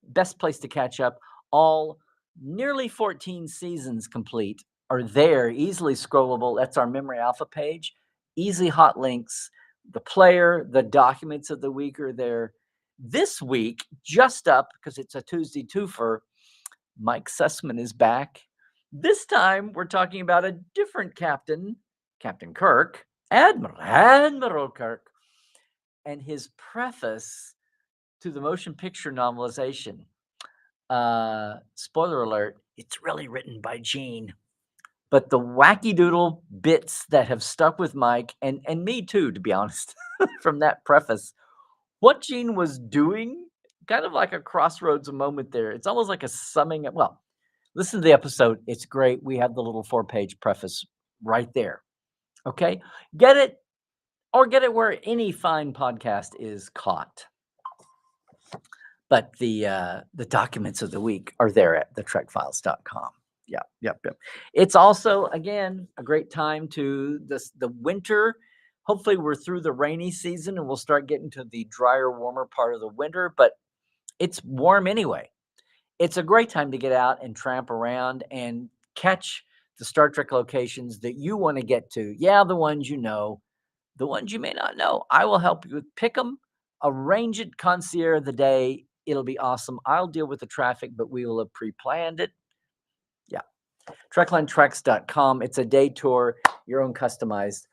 best place to catch up. All nearly 14 seasons complete are there, easily scrollable. That's our Memory Alpha page. Easy hot links. The player, the documents of the week are there. This week, just up, because it's a Tuesday twofer, Mike Sussman is back. This time, we're talking about a different captain, Captain Kirk, Admiral Kirk, and his preface to the motion picture novelization. Spoiler alert, it's really written by Gene. But the wacky doodle bits that have stuck with Mike, and me too, to be honest, from that preface, what Gene was doing, kind of like a crossroads moment there. It's almost like a summing up. Well, listen to the episode. It's great. We have the little 4-page preface right there. Okay? Get it, or get it where any fine podcast is caught. But the documents of the week are there at thetrekfiles.com. Yep. It's also, again, a great time to the winter. Hopefully we're through the rainy season and we'll start getting to the drier, warmer part of the winter, but it's warm anyway. It's a great time to get out and tramp around and catch the Star Trek locations that you want to get to. Yeah, the ones you know, the ones you may not know. I will help you pick them, arrange it, concierge of the day. It'll be awesome. I'll deal with the traffic, but we will have pre-planned it. Yeah. TreklandTreks.com. It's a day tour, your own customized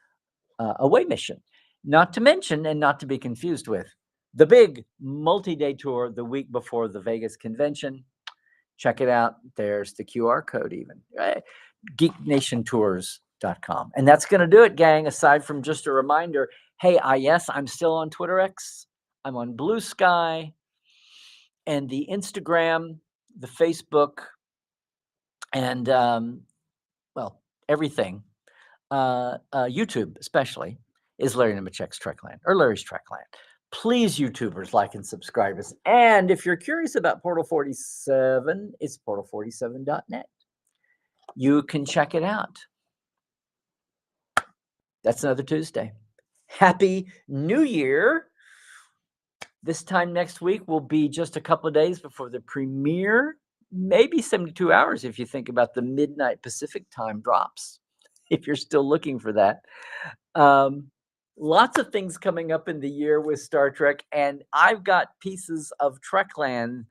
away mission. Not to mention, and not to be confused with, the big multi-day tour the week before the Vegas convention. Check it out. There's the QR code even. GeekNationTours.com. And that's going to do it, gang, aside from just a reminder. Hey, I'm still on Twitter X. I'm on Blue Sky. And the Instagram, the Facebook, and, everything. YouTube, especially, is Larry Nemechek's Trekland, or Larry's Trekland. Please, YouTubers, like and subscribe us. And if you're curious about Portal 47, it's portal47.net. You can check it out. That's another Tuesday. Happy New Year. This time next week will be just a couple of days before the premiere. Maybe 72 hours if you think about the midnight Pacific time drops, if you're still looking for that. Lots of things coming up in the year with Star Trek, and I've got pieces of Trekland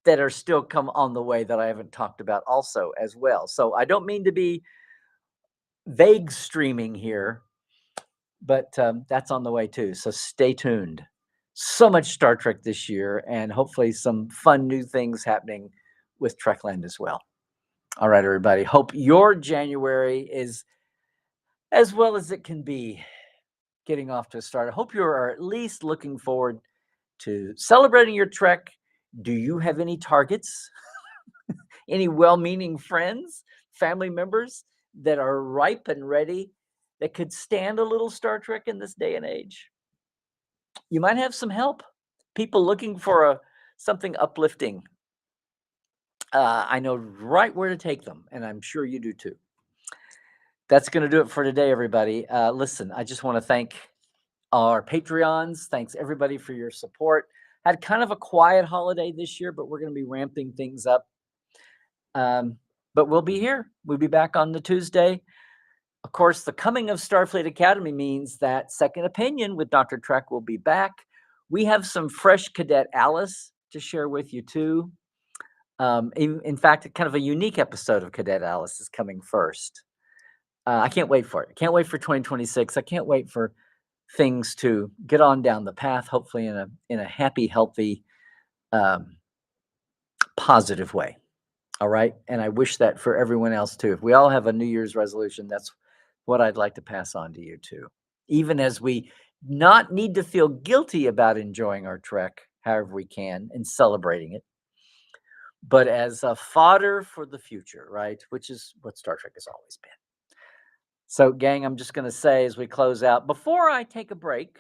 that are still come on the way that I haven't talked about also as well. So I don't mean to be vague streaming here, but that's on the way too. So stay tuned. So much Star Trek this year, and hopefully some fun new things happening with Trekland as well. All right, everybody. Hope your January is as well as it can be getting off to a start. I hope you are at least looking forward to celebrating your Trek. Do you have any targets? Any well-meaning friends, family members that are ripe and ready that could stand a little Star Trek in this day and age? You might have some help. People looking for something uplifting. I know right where to take them, and I'm sure you do too. That's going to do it for today, everybody. Listen, I just want to thank our Patreons. Thanks everybody for your support. Had kind of a quiet holiday this year, but we're going to be ramping things up. But we'll be here. We'll be back on the Tuesday. Of course, the coming of Starfleet Academy means that Second Opinion with Dr. Trek will be back. We have some fresh Cadet Alice to share with you too. In fact, kind of a unique episode of Cadet Alice is coming first. I can't wait for it. I can't wait for 2026. I can't wait for things to get on down the path, hopefully in a happy, healthy, positive way. All right. And I wish that for everyone else too. If we all have a New Year's resolution, that's what I'd like to pass on to you too. Even as we not need to feel guilty about enjoying our trek, however we can, and celebrating it, but as a fodder for the future, right? Which is what Star Trek has always been. So, gang, I'm just going to say as we close out, before I take a break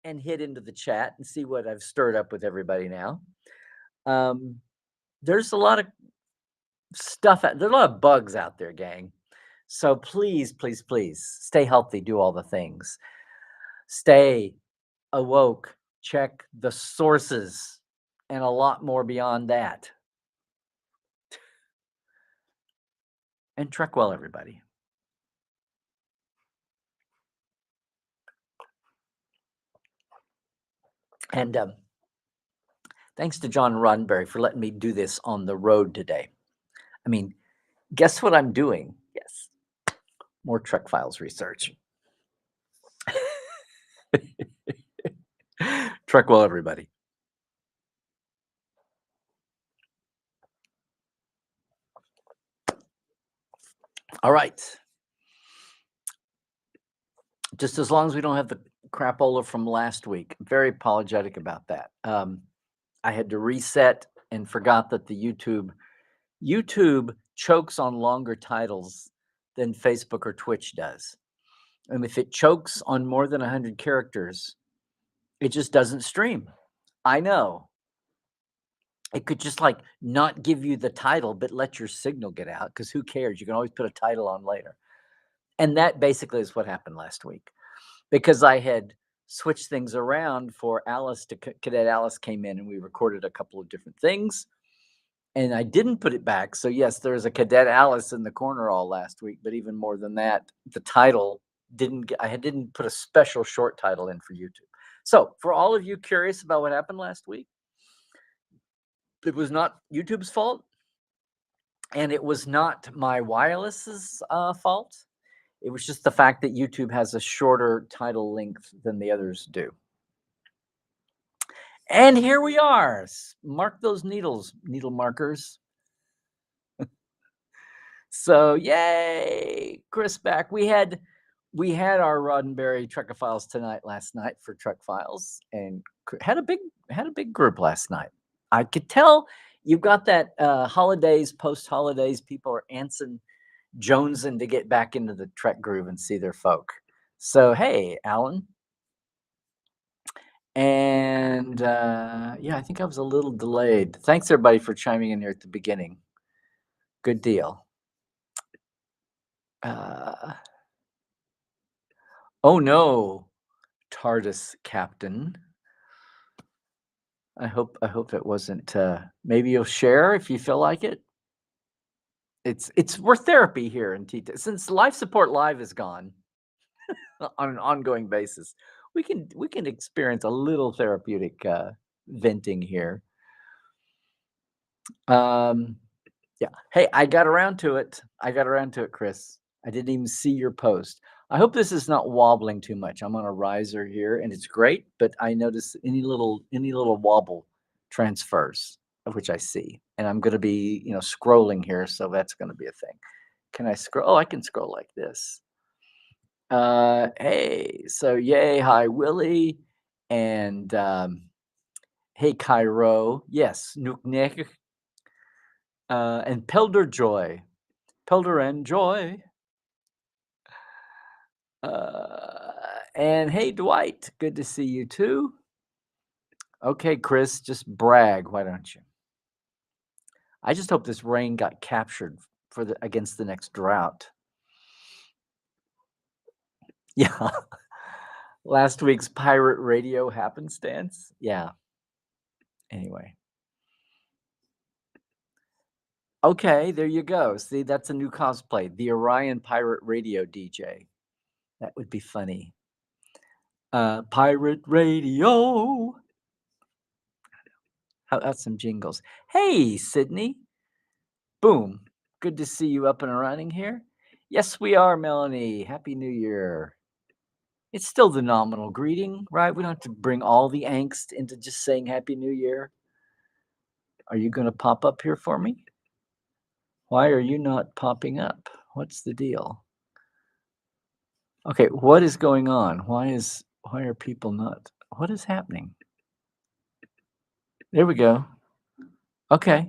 and hit into the chat and see what I've stirred up with everybody now, there's a lot of stuff, there's a lot of bugs out there, gang. So please, please, please stay healthy, do all the things. Stay awoke, check the sources, and a lot more beyond that. And trek well, everybody. And thanks to John Roddenberry for letting me do this on the road today. I mean, guess what I'm doing? Yes, more Trek Files research. Trek well, everybody. All right. Just as long as we don't have the crapola from last week. I'm very apologetic about that. I had to reset and forgot that the YouTube chokes on longer titles than Facebook or Twitch does. And if it chokes on more than 100 characters, it just doesn't stream. I know. It could just like not give you the title, but let your signal get out, because who cares? You can always put a title on later. And that basically is what happened last week, because I had switched things around for Alice to Cadet Alice came in and we recorded a couple of different things. And I didn't put it back. So yes, there's a Cadet Alice in the corner all last week, but even more than that, the title I didn't put a special short title in for YouTube. So for all of you curious about what happened last week, it was not YouTube's fault, and it was not my wireless's fault. It was just the fact that YouTube has a shorter title length than the others do. And here we are. Mark those needle markers. So yay, Chris back. We had our Roddenberry Trekophiles tonight last night for Trek Files, and had a big group last night. I could tell you've got that post holidays, people are jonesing to get back into the Trek groove and see their folk. So hey, Alan. And yeah, I think I was a little delayed. Thanks everybody for chiming in here at the beginning. Good deal. Oh no, TARDIS Captain. I hope it wasn't. Maybe you'll share if you feel like it. We're therapy here in Tita. Since Life Support Live is gone on an ongoing basis, we can experience a little therapeutic venting here. Yeah. Hey, I got around to it, Chris. I didn't even see your post. I hope this is not wobbling too much. I'm on a riser here and it's great, but I notice any little wobble transfers, of which I see. And I'm going to be, scrolling here, so that's going to be a thing. Can I scroll? Oh, I can scroll like this. Hey, so yay, hi Willie, and hey Cairo. Yes, Nuknek. And Pelder Joy. Pelder and Joy. And hey, Dwight, good to see you too. Okay, Chris, just brag, why don't you? I just hope this rain got captured for the against the next drought. Yeah. Last week's pirate radio happenstance. Yeah. Anyway. Okay, there you go. See, that's a new cosplay. The Orion Pirate Radio DJ. That would be funny. Pirate Radio. How about some jingles? Hey, Sydney. Boom. Good to see you up and running here. Yes, we are, Melanie. Happy New Year. It's still the nominal greeting, right? We don't have to bring all the angst into just saying Happy New Year. Are you going to pop up here for me? Why are you not popping up? What's the deal? Okay, what is going on? Why are people not? What is happening? There we go. Okay.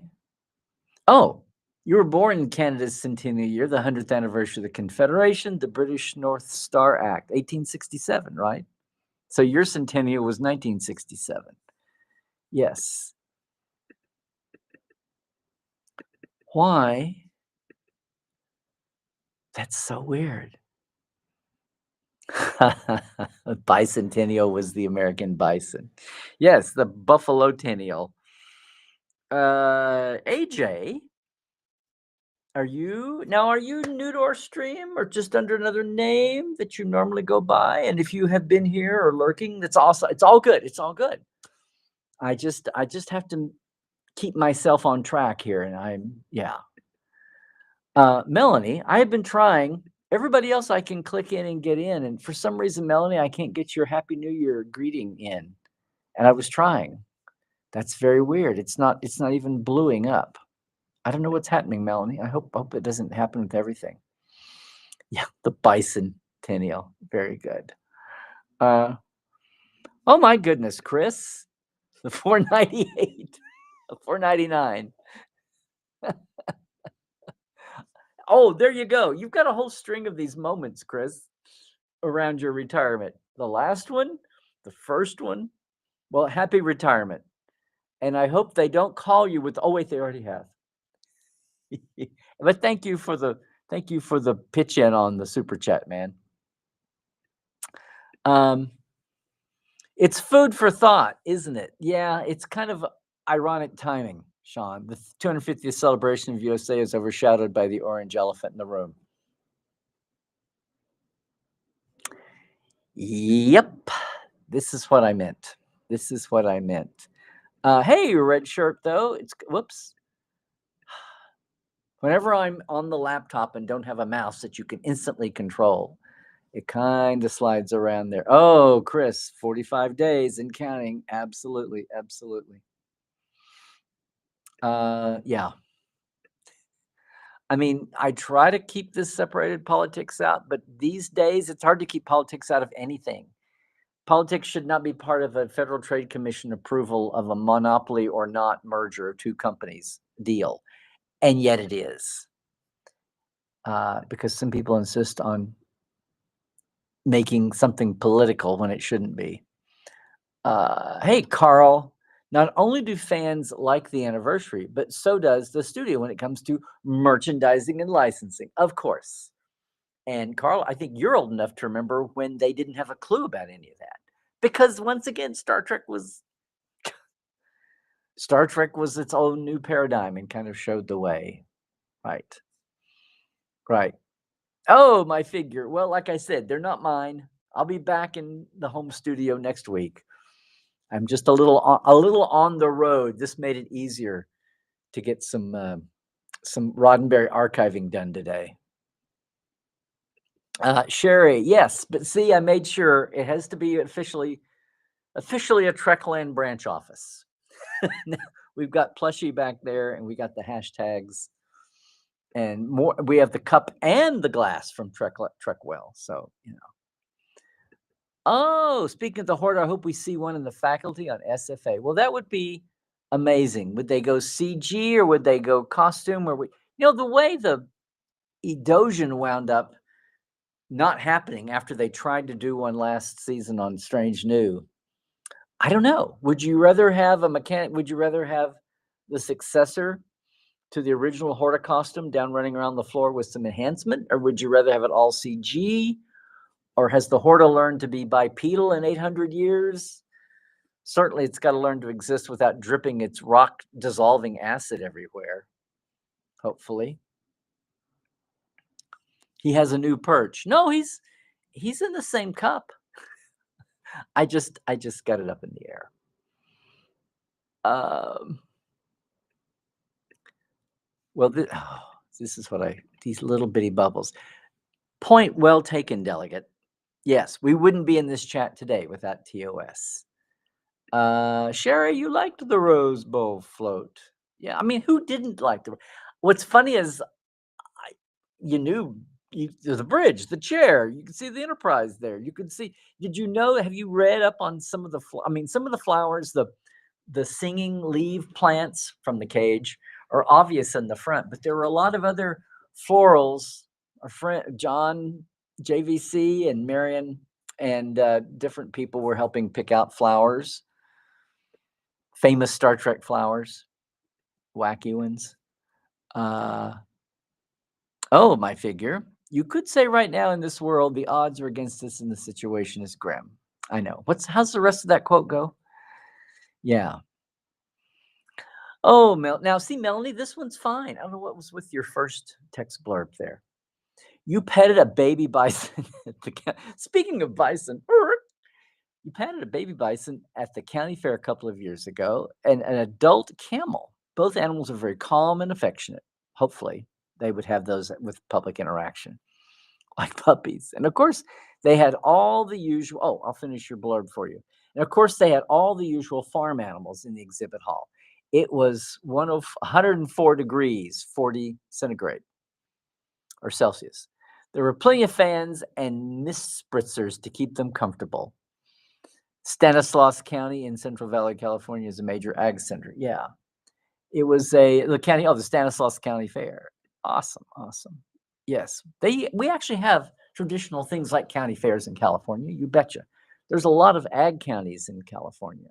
Oh, you were born in Canada's centennial year, the 100th anniversary of the Confederation, the British North Star Act, 1867, right? So your centennial was 1967. Yes. Why? That's so weird. Bicentennial was the American bison. Yes, the Buffalo Tennial. AJ, are you new to our stream or just under another name that you normally go by? And if you have been here or lurking, that's also it's all good. It's all good. I just have to keep myself on track here, and Melanie, I have been trying. Everybody else I can click in and get in, and for some reason, Melanie, I can't get your Happy New Year greeting in. And I was trying. That's very weird. It's not even bluing up. I don't know what's happening, Melanie. I hope it doesn't happen with everything. Yeah, the bicentennial. Very good. Oh my goodness, Chris. The 498. The 499. Oh, there you go. You've got a whole string of these moments, Chris, around your retirement. The last one, the first one. Well, happy retirement. And I hope they don't call you with, oh wait, they already have. But thank you for the pitch in on the super chat, man. It's food for thought, isn't it? Yeah, it's kind of ironic timing, Sean. The 250th celebration of USA is overshadowed by the orange elephant in the room. Yep, this is what I meant. This is what I meant. Hey, red shirt though. It's whoops. Whenever I'm on the laptop and don't have a mouse that you can instantly control, it kind of slides around there. Oh, Chris, 45 days and counting. Absolutely, absolutely. Yeah. I mean, I try to keep this separated politics out, but these days it's hard to keep politics out of anything. Politics should not be part of a Federal Trade Commission approval of a monopoly or not merger of two companies deal. And yet it is. Because some people insist on making something political when it shouldn't be. Hey, Carl. Not only do fans like the anniversary, but so does the studio when it comes to merchandising and licensing, of course. And Carl, I think you're old enough to remember when they didn't have a clue about any of that. Because once again, Star Trek was its own new paradigm and kind of showed the way. Right. Right. Oh, my figure. Well, like I said, they're not mine. I'll be back in the home studio next week. I'm just a little on the road. This made it easier to get some Roddenberry archiving done today. Sherry, yes, but see, I made sure it has to be officially a Trekland branch office. We've got Plushie back there, and we got the hashtags, and more. We have the cup and the glass from Trekwell. So Oh, speaking of the Horde, I hope we see one in the faculty on SFA. Well, that would be Amazing. Would they go CG or would they go costume? Or the way the Edosion wound up not happening after they tried to do one last season on Strange New. I don't know. Would you rather have a mechanic? Would you rather have the successor to the original Horta costume down running around the floor with some enhancement, or would you rather have it all CG? Or has the Horta learned to be bipedal in 800 years? Certainly, it's got to learn to exist without dripping its rock dissolving acid everywhere. Hopefully, he has a new perch. No, he's in the same cup. I just got it up in the air. Well, this is what these little bitty bubbles. Point well taken, delegate. Yes, we wouldn't be in this chat today without TOS. Sherry, you liked the Rose Bowl float. Yeah, I mean, who didn't like what's funny is you knew there's a bridge, the chair, you can see the Enterprise there. You can see, have you read up on some of the, some of the flowers, the singing leaf plants from the cage are obvious in the front, but there were a lot of other florals. Our friend John, JVC, and Marion, and different people were helping pick out flowers, famous Star Trek flowers, wacky ones. Oh, my figure. You could say right now in this world, the odds are against us and the situation is grim. I know. How's the rest of that quote go? Yeah. Oh, now see, Melanie, this one's fine. I don't know what was with your first text blurb there. You petted a baby bison. Speaking of bison, you petted a baby bison at the county fair a couple of years ago, and an adult camel. Both animals are very calm and affectionate. Hopefully, they would have those with public interaction, like puppies. And of course, they had all the usual. Oh, I'll finish your blurb for you. And of course, they had all the usual farm animals in the exhibit hall. It was 104 degrees, 40 centigrade or Celsius. There were plenty of fans and mist spritzers to keep them comfortable. Stanislaus County in Central Valley, California is a major ag center. Yeah. It was the Stanislaus County Fair. Awesome. Yes. We actually have traditional things like county fairs in California. You betcha. There's a lot of ag counties in California.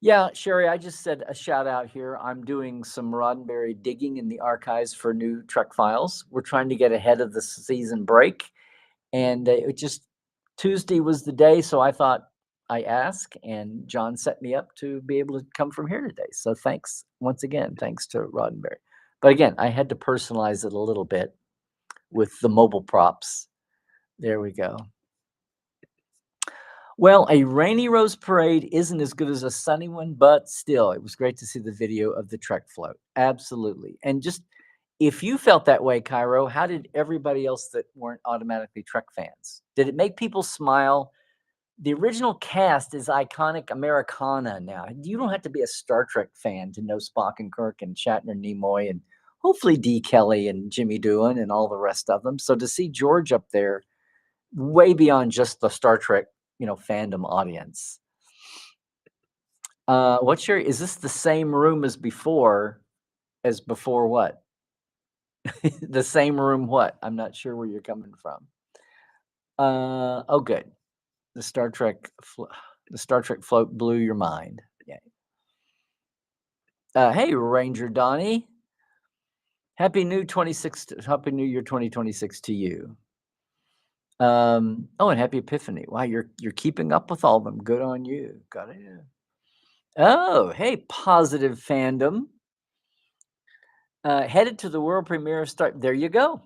Yeah, Sherry, I just said a shout out here. I'm doing some Roddenberry digging in the archives for new Trek files. We're trying to get ahead of the season break. And it just Tuesday was the day, so I thought I ask, and John set me up to be able to come from here today. So thanks once again, thanks to Roddenberry. But again, I had to personalize it a little bit with the mobile props. There we go. Well, a rainy rose parade isn't as good as a sunny one, but still, it was great to see the video of the Trek float. Absolutely. And just if you felt that way, Cairo, how did everybody else that weren't automatically Trek fans? Did it make people smile? The original cast is iconic Americana now. You don't have to be a Star Trek fan to know Spock and Kirk and Shatner, Nimoy, and hopefully D. Kelly and Jimmy Doohan and all the rest of them. So to see George up there, way beyond just the Star Trek, fandom audience. Is this the same room as before? As before what? The same room what? I'm not sure where you're coming from. Oh, good. The Star Trek float blew your mind. Yeah. Hey, Ranger Donnie. Happy New Year 2026 to you. And Happy Epiphany. Wow, you're keeping up with all of them. Good on you. Got it. Oh, hey, positive fandom. Headed to the world premiere of Star. There you go.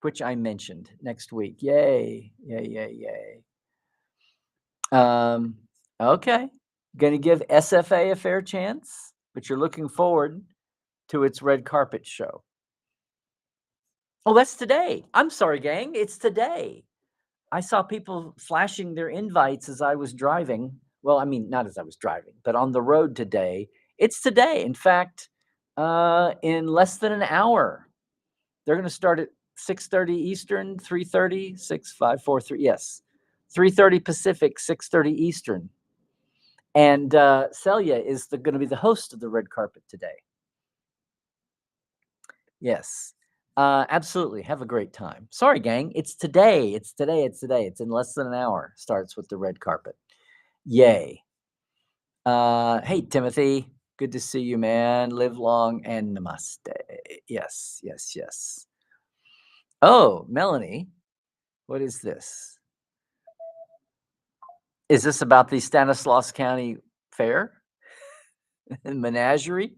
Which I mentioned next week. Yay. Okay. Going to give SFA a fair chance, but you're looking forward to its red carpet show. Oh, that's today. I'm sorry, gang. It's today. I saw people flashing their invites as I was driving. Well, I mean, not as I was driving, but on the road today. It's today. In fact, in less than an hour, they're going to start at 6:30 Eastern, 3:30, 6, 5, 4, 3. Yes, 3:30 Pacific, 6:30 Eastern. And Celia is going to be the host of the red carpet today. Yes. Absolutely. Have a great time. Sorry, gang. It's today. It's today. It's today. It's in less than an hour. Starts with the red carpet. Yay. Hey, Timothy. Good to see you, man. Live long and namaste. Yes, yes, yes. Oh, Melanie. What is this? Is this about the Stanislaus County Fair and Menagerie?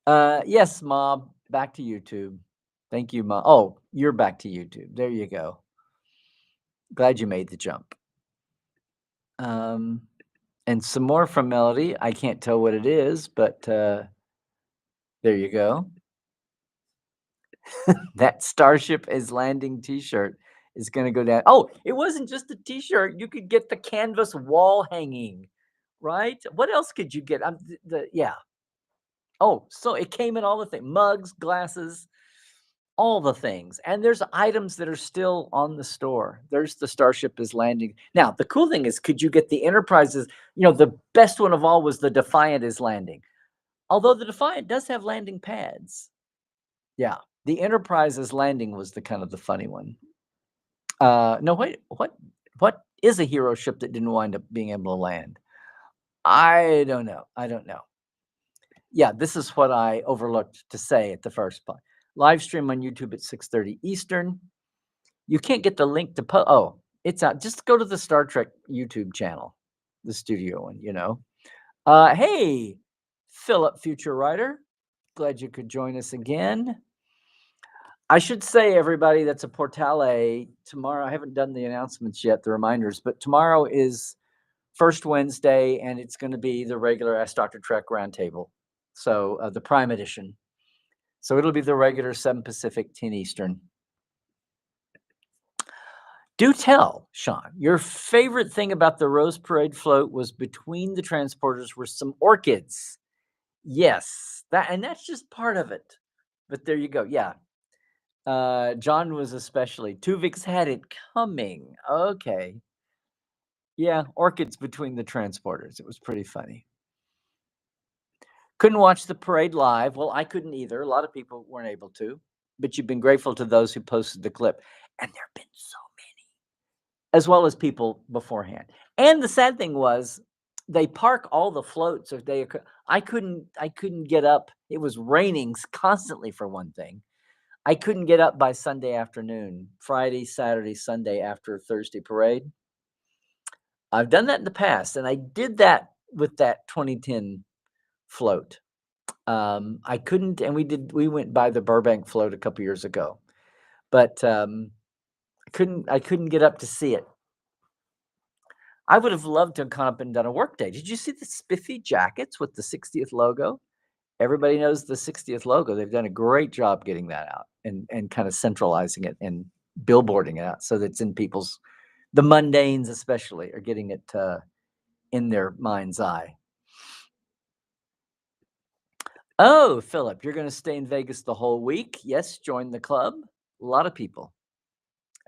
Yes, Mom. Back to YouTube. Thank you, Mom. Oh, you're back to YouTube. There you go. Glad you made the jump. And some more from Melody. I can't tell what it is, but there you go. That Starship is Landing t-shirt is going to go down. Oh, it wasn't just a t-shirt. You could get the canvas wall hanging, right? What else could you get? Yeah. Oh, so it came in all the things, mugs, glasses, all the things. And there's items that are still on the store. There's the Starship is Landing. Now, the cool thing is, could you get the Enterprises? The best one of all was the Defiant is Landing. Although the Defiant does have landing pads. Yeah. The Enterprise is Landing was the kind of the funny one. No, wait, what is a hero ship that didn't wind up being able to land? I don't know. Yeah, this is what I overlooked to say at the first point. Live stream on YouTube at 6:30 Eastern. You can't get the link to oh, it's out. Just go to the Star Trek YouTube channel, the studio one, Hey, Philip, future writer. Glad you could join us again. I should say, everybody, that's a Portale. Tomorrow, I haven't done the announcements yet, the reminders, but tomorrow is first Wednesday, and it's going to be the regular Ask Dr. Trek Roundtable. So the Prime Edition. So it'll be the regular 7 Pacific, 10 Eastern. Do tell, Sean, your favorite thing about the Rose Parade float was between the transporters were some orchids. Yes, that's just part of it. But there you go. Yeah. John was especially. Tuvix had it coming. Okay. Yeah, orchids between the transporters. It was pretty funny. Couldn't watch the parade live. Well, I couldn't either. A lot of people weren't able to. But you've been grateful to those who posted the clip. And there have been so many. As well as people beforehand. And the sad thing was, they park all the floats. I couldn't get up. It was raining constantly for one thing. I couldn't get up by Sunday afternoon, Friday, Saturday, Sunday after Thursday parade. I've done that in the past, and I did that with that 2010 float. I couldn't, and we went by the Burbank float a couple years ago, but I couldn't get up to see it. I would have loved to have come up and done a work day. Did you see the spiffy jackets with the 60th logo? Everybody knows the 60th logo. They've done a great job getting that out and kind of centralizing it and billboarding it out so that it's in the mundanes especially are getting it in their mind's eye. Oh, Philip, you're going to stay in Vegas the whole week? Yes, join the club. A lot of people.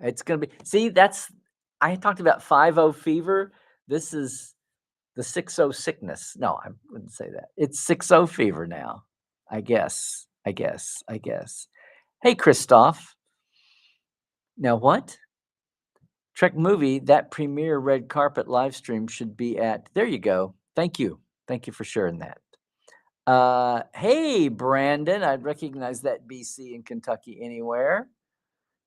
It's going to be, I talked about 5-0 fever. This is the 6-0 sickness. No, I wouldn't say that. It's 6-0 fever now. I guess. Hey, Christoph. Now what? Trek movie, that premiere red carpet live stream should be at. There you go. Thank you. Thank you for sharing that. Hey, Brandon. I'd recognize that BC in Kentucky anywhere.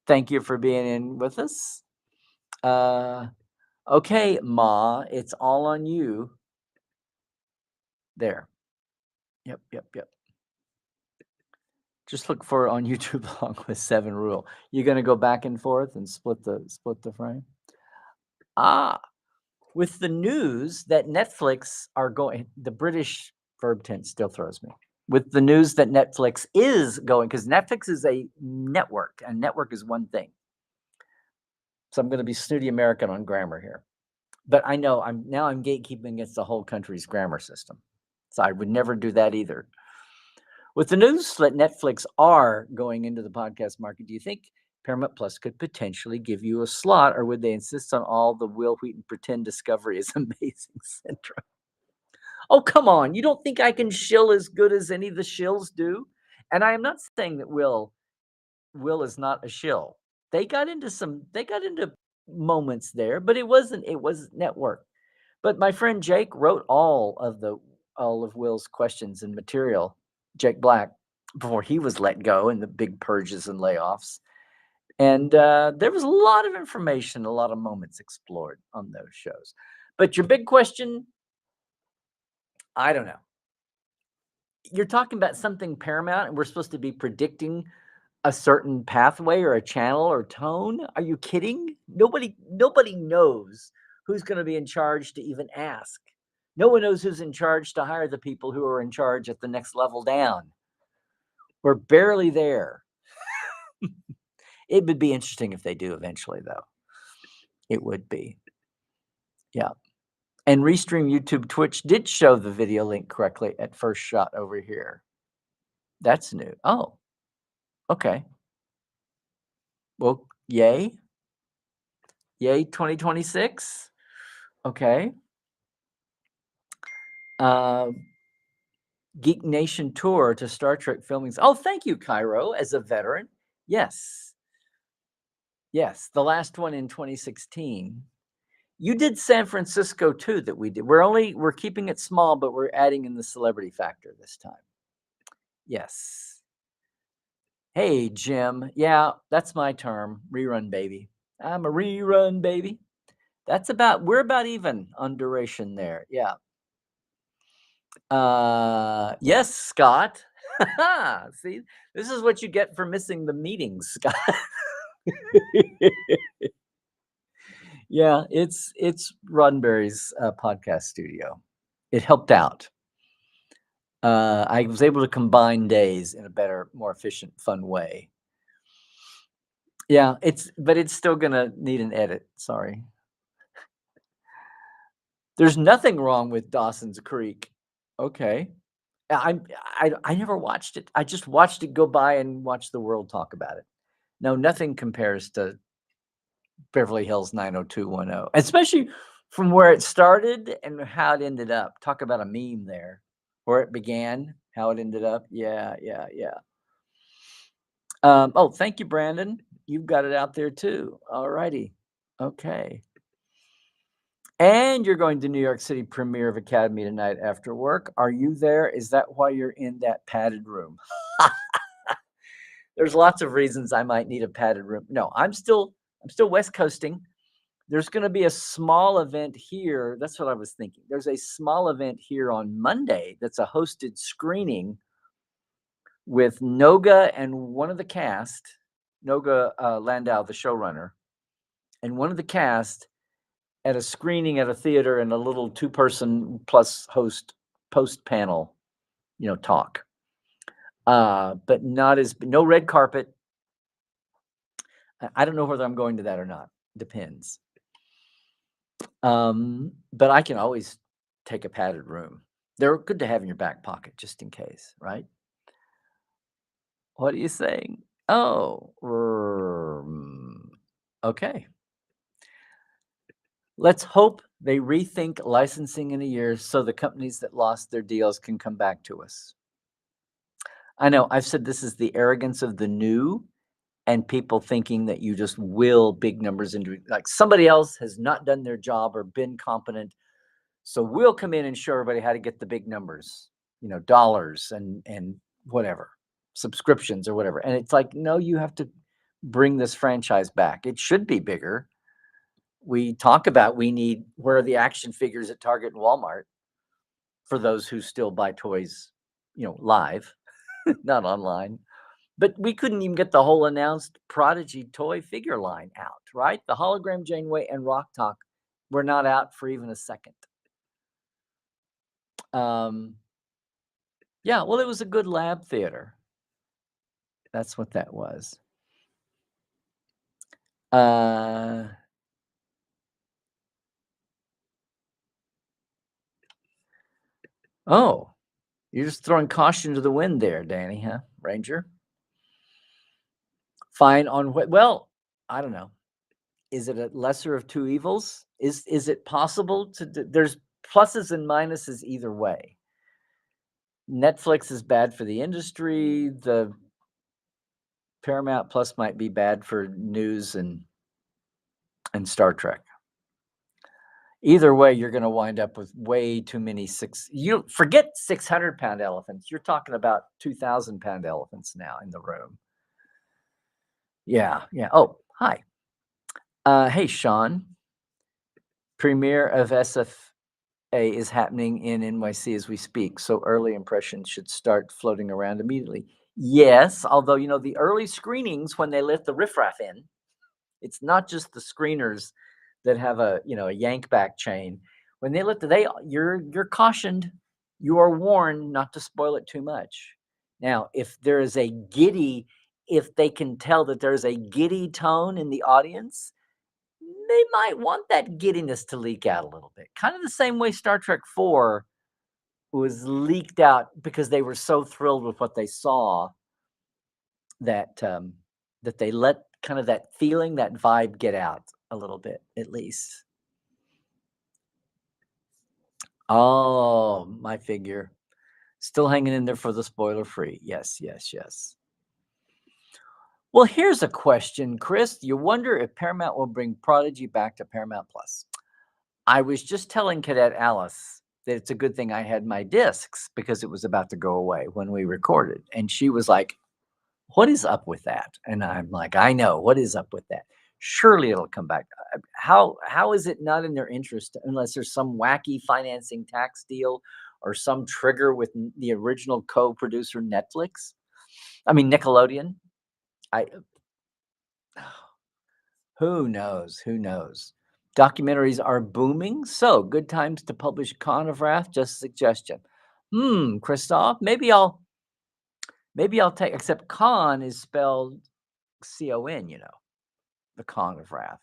Thank you for being in with us. Okay, Ma, it's all on you. There. Yep. Just look for it on YouTube along with 7 Rule. You're going to go back and forth and split the frame. With the news that Netflix are going, the British verb tense still throws me. With the news that Netflix is going, because Netflix is a network, and network is one thing. So I'm going to be snooty American on grammar here. But I know I'm gatekeeping against the whole country's grammar system. So I would never do that either. With the news that Netflix are going into the podcast market, do you think Paramount Plus could potentially give you a slot, or would they insist on all the Will Wheaton pretend Discovery is amazing syndrome? Oh, come on. You don't think I can shill as good as any of the shills do? And I am not saying that Will is not a shill. They got into moments there, but it wasn't network. But my friend Jake wrote all of Will's questions and material, Jake Black, before he was let go in the big purges and layoffs. And there was a lot of information, a lot of moments explored on those shows. But your big question, I don't know. You're talking about something paramount, and we're supposed to be predicting a certain pathway or a channel or tone? Are you kidding? Nobody knows who's going to be in charge to even ask. No one knows who's in charge to hire the people who are in charge at the next level down. We're barely there. It would be interesting if they do eventually, though. It would be. Yeah. And Restream YouTube Twitch did show the video link correctly at first shot over here. That's new. Oh, okay. Well, yay. Yay 2026. Okay. Geek Nation tour to Star Trek filmings. Oh, thank you, Cairo, as a veteran. Yes. Yes, the last one in 2016. You did San Francisco too that we did. We're keeping it small, but we're adding in the celebrity factor this time. Yes. Hey, Jim. Yeah, that's my term. Rerun baby. I'm a rerun baby. We're about even on duration there. Yeah. Yes, Scott. See, this is what you get for missing the meetings, Scott. Yeah, it's Roddenberry's podcast studio. It helped out. I was able to combine days in a better, more efficient, fun way. Yeah, but it's still gonna need an edit. Sorry. There's nothing wrong with Dawson's Creek. Okay. I never watched it. I just watched it go by and watched the world talk about it. No, nothing compares to Beverly Hills 90210, especially from where it started and how it ended up. Talk about a meme there. Where it began, how it ended up. Yeah. Oh, thank you, Brandon. You've got it out there too. All righty. Okay. And you're going to New York City premiere of Academy tonight after work. Are you there? Is that why you're in that padded room? There's lots of reasons I might need a padded room. No, I'm still West Coasting. There's going to be a small event here. That's what I was thinking. There's a small event here on Monday that's a hosted screening with Noga and one of the cast, Noga Landau, the showrunner, and one of the cast at a screening at a theater and a little 2-person plus host post panel, talk. But no red carpet. I don't know whether I'm going to that or not. Depends. But I can always take a padded room. They're good to have in your back pocket just in case, right? What are you saying? Oh, okay. Let's hope they rethink licensing in a year so the companies that lost their deals can come back to us. I know I've said this is the arrogance of the new and people thinking that you just will big numbers into, like, somebody else has not done their job or been competent. So we'll come in and show everybody how to get the big numbers, dollars and whatever, subscriptions or whatever. And it's like, no, you have to bring this franchise back. It should be bigger. We talk about where are the action figures at Target and Walmart for those who still buy toys, live, not online. But we couldn't even get the whole announced Prodigy toy figure line out, right? The hologram Janeway and Rock Talk were not out for even a second. Yeah, well, it was a good lab theater. That's what that was. Oh, you're just throwing caution to the wind there, Danny, huh, Ranger? Fine on what? Well, I don't know. Is it a lesser of two evils? Is it possible to there's pluses and minuses either way. Netflix is bad for the industry, the Paramount Plus might be bad for news and Star Trek. Either way, you're going to wind up with way too many you forget 600-pound elephants. You're talking about 2,000-pound elephants now in the room. Yeah, yeah. Oh, hi. Hey, Sean. Premiere of SFA is happening in NYC as we speak, so early impressions should start floating around immediately. Yes, although the early screenings when they let the riffraff in, it's not just the screeners that have a yank back chain. When they let you're cautioned, you are warned not to spoil it too much. Now, if they can tell that there's a giddy tone in the audience, they might want that giddiness to leak out a little bit. Kind of the same way Star Trek 4 was leaked out because they were so thrilled with what they saw that that they let kind of that feeling, that vibe get out a little bit, at least. Oh, my figure. Still hanging in there for the spoiler free. Yes, yes, yes. Well, here's a question, Chris. You wonder if Paramount will bring Prodigy back to Paramount Plus. I was just telling Cadet Alice that it's a good thing I had my discs because it was about to go away when we recorded. And she was like, "What is up with that?" And I'm like, "I know. What is up with that? Surely it'll come back. How is it not in their interest unless there's some wacky financing tax deal or some trigger with the original co-producer Netflix? I mean Nickelodeon. I Who knows? Who knows? Documentaries are booming, so good times to publish Con of Wrath. Just a suggestion. Christoph, maybe I'll take. Except Con is spelled CON. The Con of Wrath.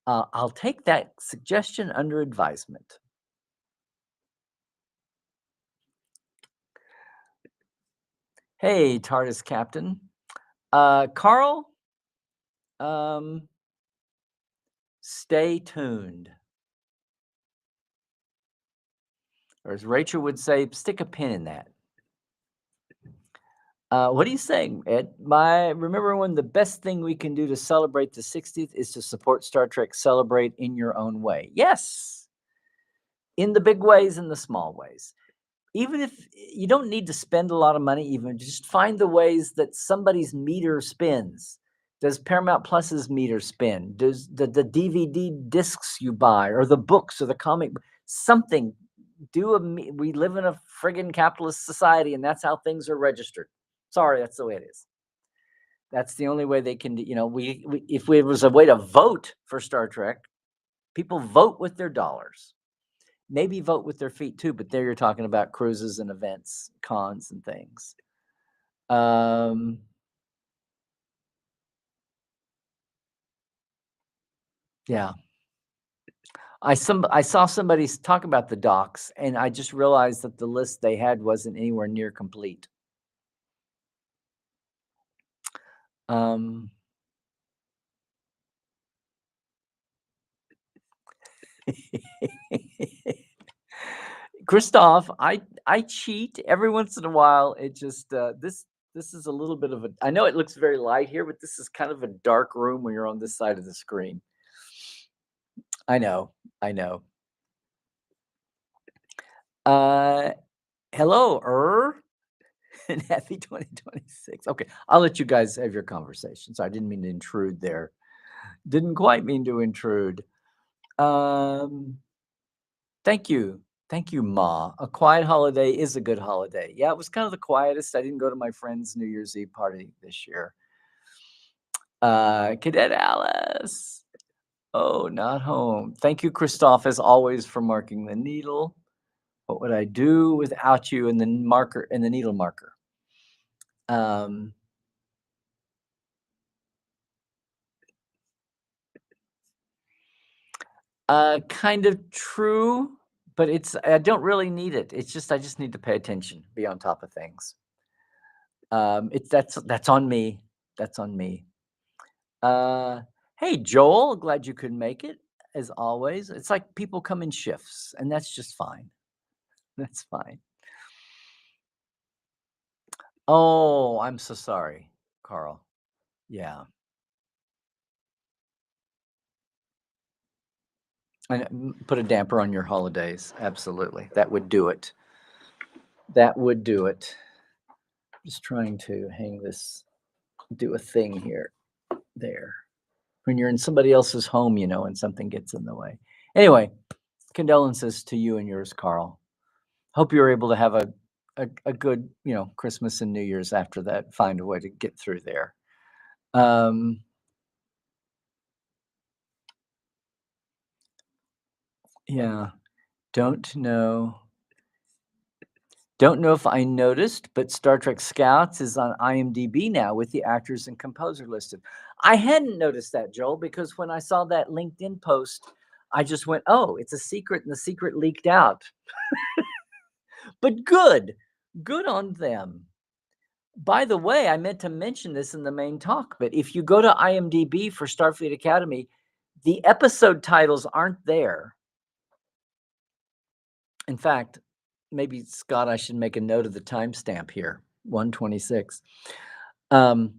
I'll take that suggestion under advisement. Hey, TARDIS Captain. Carl, stay tuned. Or as Rachel would say, stick a pin in that. What are you saying, Ed? Remember when the best thing we can do to celebrate the 60th is to support Star Trek, celebrate in your own way. Yes, in the big ways and the small ways. Even if you don't need to spend a lot of money, even just find the ways that somebody's meter spins. Does Paramount Plus's meter spin? Does the DVD discs you buy or the books or the comic, something? We live in a friggin' capitalist society, and that's how things are registered. Sorry, that's the way it is. That's the only way they can do. If there was a way to vote for Star Trek, people vote with their dollars. Maybe vote with their feet too, but there you're talking about cruises and events, cons and things. Yeah. I saw somebody talk about the docs, and I just realized that the list they had wasn't anywhere near complete. Christoph, I cheat every once in a while. It just this is a little bit of a. I know it looks very light here, but this is kind of a dark room when you're on this side of the screen. I know, I know. Hello, and happy 2026. Okay, I'll let you guys have your conversations. I didn't mean to intrude there. Didn't quite mean to intrude. Thank you. Thank you, Ma. A quiet holiday is a good holiday. Yeah, it was kind of the quietest. I didn't go to my friend's New Year's Eve party this year. Cadet Alice. Oh, not home. Thank you, Christoph, as always, for marking the needle. What would I do without you and the marker and the needle marker? Kind of true, but I don't really need it. It's just I just need to pay attention, be on top of things. That's on me. That's on me. Uh, hey, Joel, glad you could make it as always. It's like people come in shifts, and that's just fine. That's fine. Oh, I'm so sorry, Carl. Yeah. And put a damper on your holidays. Absolutely. That would do it. That would do it. Just trying to hang this, do a thing here. There. When you're in somebody else's home, and something gets in the way. Anyway, condolences to you and yours, Carl. Hope you're able to have a good, Christmas and New Year's after that. Find a way to get through there. Um, yeah, don't know. Don't know if I noticed, but Star Trek Scouts is on IMDb now with the actors and composer listed. I hadn't noticed that, Joel, because when I saw that LinkedIn post, I just went, "Oh, it's a secret," and the secret leaked out. But good on them. By the way, I meant to mention this in the main talk, but if you go to IMDb for Starfleet Academy, the episode titles aren't there. In fact, maybe Scott, I should make a note of the timestamp here, 126. Um,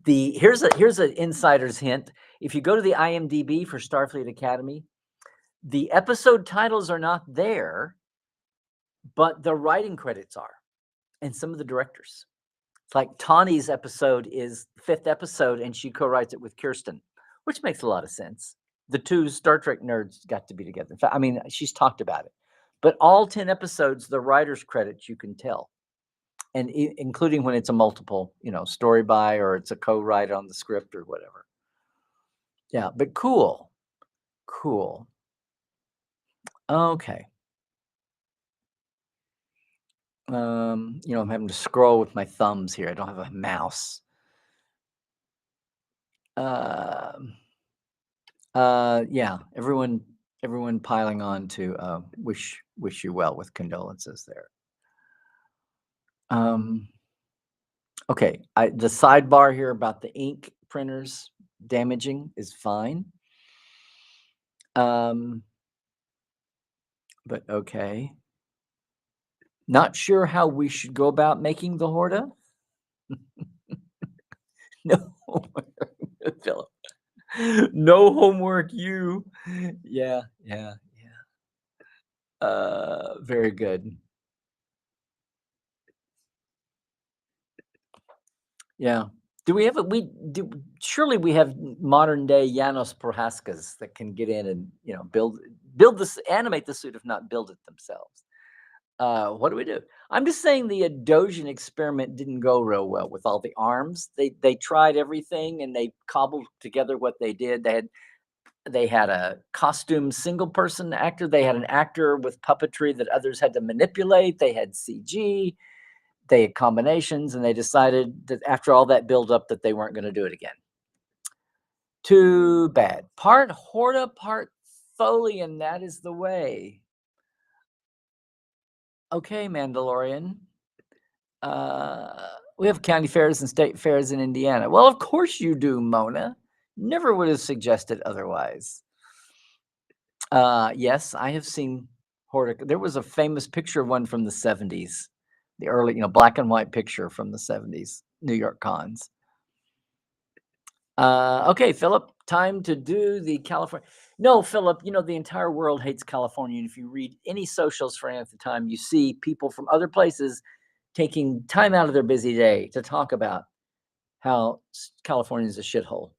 here's an insider's hint. If you go to the IMDb for Starfleet Academy, the episode titles are not there, but the writing credits are, and some of the directors. It's like Tawny's episode is the fifth episode, and she co-writes it with Kirsten, which makes a lot of sense. The two Star Trek nerds got to be together. In fact, I mean, she's talked about it. But all 10 episodes, the writer's credits, you can tell. And including when it's a multiple, story by, or it's a co-write on the script or whatever. Yeah, but cool. Cool. Okay. I'm having to scroll with my thumbs here. I don't have a mouse. Um yeah, everyone piling on to wish you well with condolences there. Um okay, the sidebar here about the ink printers damaging is fine. Um but okay. Not sure how we should go about making the Horta. No homework, Philip. No homework, you. Yeah, yeah, yeah. Very good. Yeah. Do we have a we do surely we have modern day Janos Prohaskas that can get in and, build this, animate the suit, if not build it themselves. What do we do? I'm just saying the Adosian experiment didn't go real well with all the arms. They tried everything and they cobbled together what they did. They had a costume single person actor. They had an actor with puppetry that others had to manipulate. They had CG. They had combinations, and they decided that after all that build up that they weren't going to do it again. Too bad. Part Horta, part Tholian. That is the way. Okay, Mandalorian. We have county fairs and state fairs in Indiana. Well, of course you do, Mona. Never would have suggested otherwise. Yes, I have seen Horta. There was a famous picture of one from the 70s, the early, black and white picture from the 70s, New York cons. Okay, Philip, time to do the California. No, Philip, the entire world hates California. And if you read any socials for any of the time, you see people from other places taking time out of their busy day to talk about how California is a shithole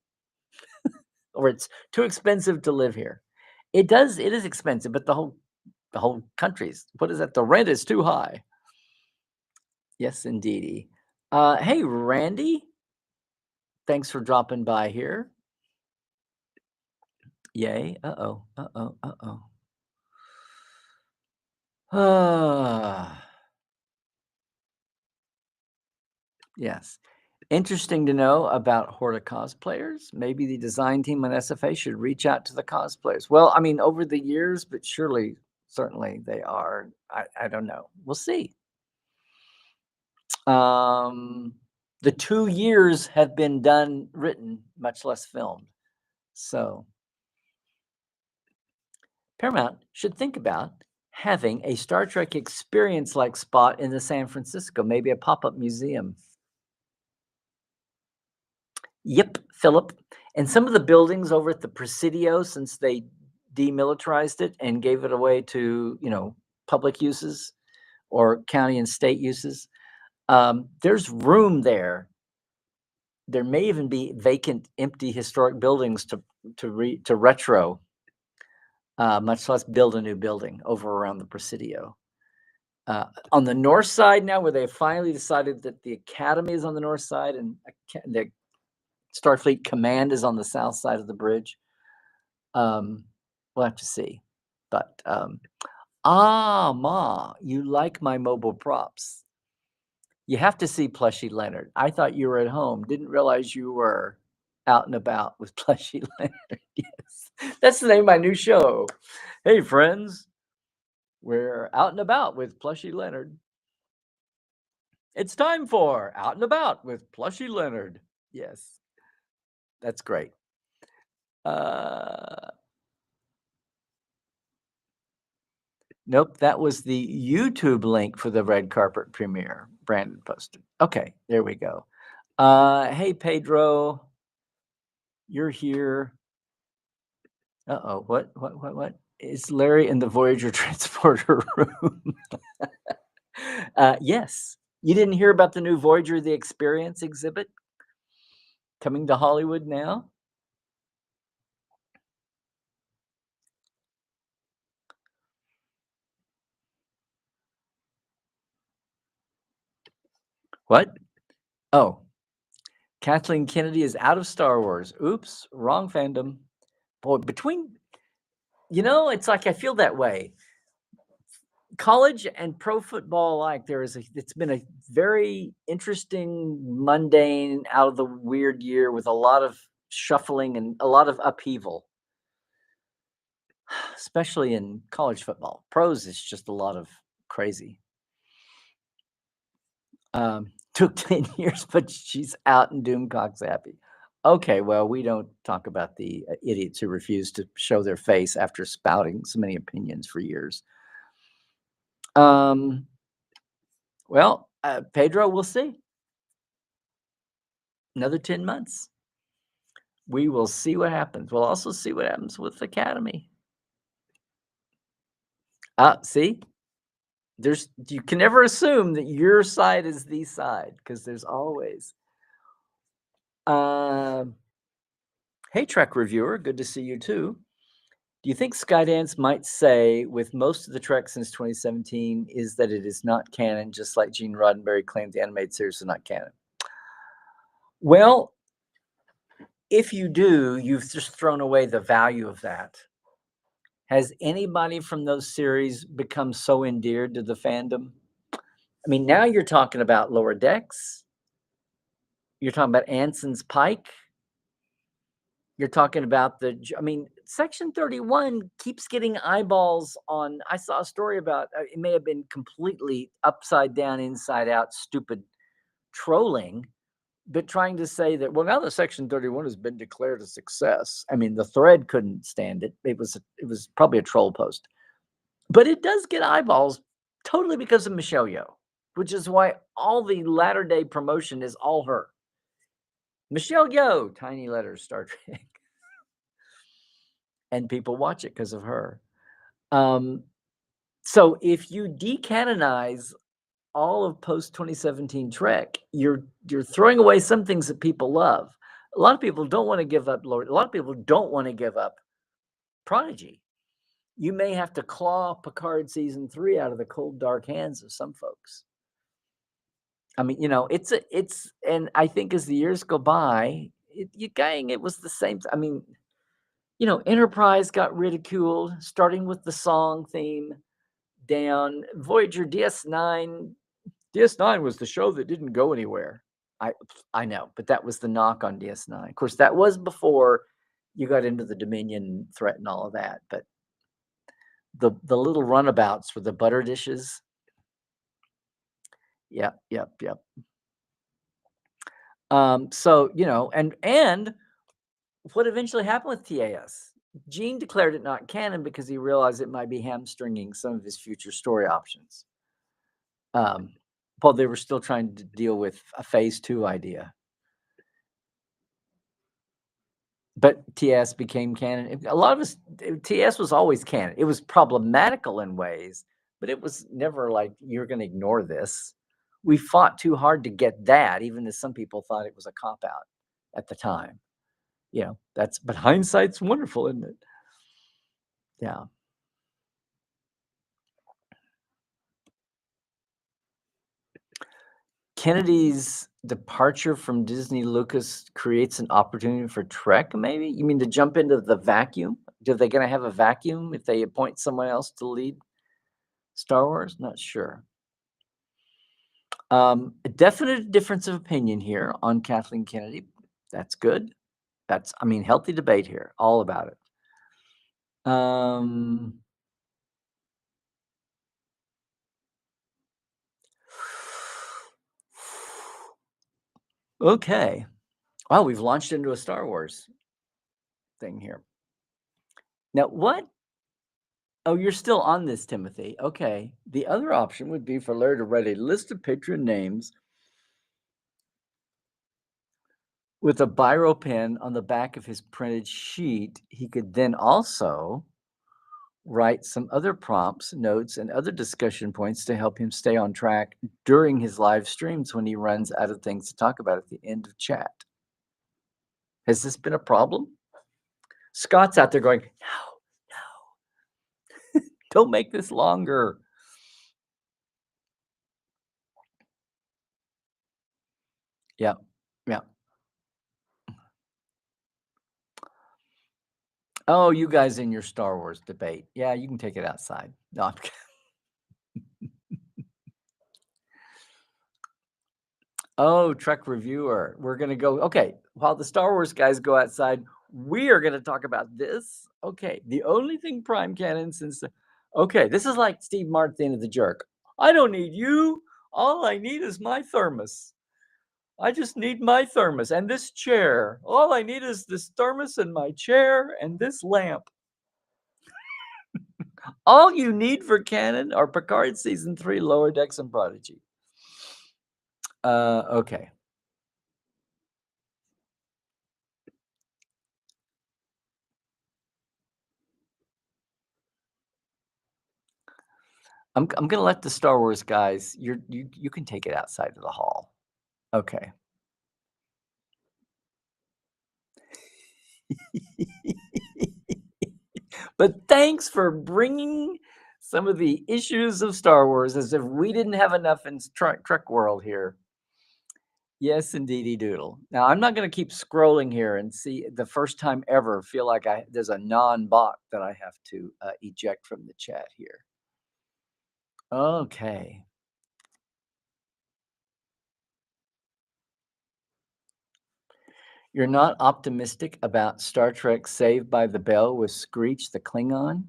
or it's too expensive to live here. It is expensive, but the whole country's, what is that? The rent is too high. Yes, indeedy. Hey, Randy, thanks for dropping by here. Yay. Uh-oh. Uh-oh. Uh-oh. Ah, yes. Interesting to know about Horta cosplayers. Maybe the design team on SFA should reach out to the cosplayers. Well, I mean, over the years, but certainly they are. I don't know. We'll see. Um, The 2 years have been done written, much less filmed. So, Paramount should think about having a Star Trek experience-like spot in the San Francisco, maybe a pop-up museum. Yep, Philip. And some of the buildings over at the Presidio, since they demilitarized it and gave it away to, public uses or county and state uses, there's room there. There may even be vacant, empty historic buildings to retro, much less build a new building over around the Presidio. On the north side now, where they finally decided that the Academy is on the north side and the Starfleet Command is on the south side of the bridge. We'll have to see. But Ma, you like my mobile props. You have to see Plushy Leonard. I thought you were at home. Didn't realize you were out and about with Plushy Leonard. Yes, that's the name of my new show. Hey, friends, we're out and about with Plushy Leonard. It's time for Out and About with Plushy Leonard. Yes, that's great. Nope, that was the YouTube link for the red carpet premiere. Brandon posted. Okay, there we go. Hey, Pedro, you're here. Uh-oh, what? Is Larry in the Voyager transporter room? Yes. You didn't hear about the new Voyager The Experience exhibit coming to Hollywood now? What? Oh, Kathleen Kennedy is out of Star Wars. Oops, wrong fandom. Boy, it's like I feel that way. College and pro football alike, it's been a very interesting, mundane, out of the weird year with a lot of shuffling and a lot of upheaval, especially in college football. Pros is just a lot of crazy. Took 10 years, but she's out and Doomcock's happy. Okay, well, we don't talk about the idiots who refuse to show their face after spouting so many opinions for years. Well, Pedro, we'll see. Another 10 months. We will see what happens. We'll also see what happens with Academy. See? You can never assume that your side is the side because there's always. Hey, Trek reviewer, good to see you too. Do you think Skydance might say, with most of the Trek since 2017, is that it is not canon, just like Gene Roddenberry claimed the animated series is not canon? Well, if you do, you've just thrown away the value of that. Has anybody from those series become so endeared to the fandom? I mean, now you're talking about Lower Decks. You're talking about Anson's Pike. You're talking about Section 31 keeps getting eyeballs on. I saw a story about it may have been completely upside down, inside out, stupid trolling, but trying to say that, well, now that Section 31 has been declared a success. I mean, the thread couldn't stand it. It was probably a troll post, but it does get eyeballs totally because of Michelle Yeoh, which is why all the latter day promotion is all her. Michelle Yeoh, tiny letters, Star Trek. And people watch it because of her. So if you decanonize all of post 2017 Trek, you're throwing away some things that people love. A lot of people don't want to give up Lord. A lot of people don't want to give up Prodigy. You may have to claw Picard season 3 out of the cold dark hands of some folks. I mean, and I think as the years go by, it was the same. I mean, Enterprise got ridiculed, starting with the song theme down. Voyager DS9 was the show that didn't go anywhere. I know, but that was the knock on DS9. Of course, that was before you got into the Dominion threat and all of that. But the little runabouts with the butter dishes. Yep. So, and what eventually happened with TAS? Gene declared it not canon because he realized it might be hamstringing some of his future story options. Um, while they were still trying to deal with a phase 2 idea. But TS became canon. A lot of us, TS was always canon. It was problematical in ways, but it was never like, you're going to ignore this. We fought too hard to get that, even as some people thought it was a cop out at the time. But hindsight's wonderful, isn't it? Yeah. Kennedy's departure from Disney Lucas creates an opportunity for Trek, maybe? You mean to jump into the vacuum? Are they going to have a vacuum if they appoint someone else to lead Star Wars? Not sure. A definite difference of opinion here on Kathleen Kennedy. That's good. Healthy debate here, all about it. Okay. Wow, we've launched into a Star Wars thing here. Now, what? Oh, you're still on this, Timothy. Okay. The other option would be for Larry to write a list of patron names with a biro pen on the back of his printed sheet. He could then also write some other prompts, notes, and other discussion points to help him stay on track during his live streams when he runs out of things to talk about at the end of chat. Has this been a problem? Scott's out there going, no, don't make this longer. Yeah, yeah. Oh, you guys in your Star Wars debate. Yeah, you can take it outside. No, I'm Oh, Trek reviewer. We're going to go. Okay. While the Star Wars guys go outside, we are going to talk about this. Okay. The only thing Prime Canon okay, this is like Steve Martin at the end of The Jerk. I don't need you. All I need is my thermos. I just need my thermos and this chair. All I need is this thermos and my chair and this lamp. All you need for Canon are Picard Season 3, Lower Decks, and Prodigy. Okay. I'm gonna let the Star Wars guys. You can take it outside of the hall. Okay. But thanks for bringing some of the issues of Star Wars as if we didn't have enough in Trek world here. Yes, indeedy doodle. Now I'm not going to keep scrolling here and see the first time ever feel like there's a non-bot that I have to eject from the chat here. Okay. You're not optimistic about Star Trek Saved by the Bell with Screech the Klingon?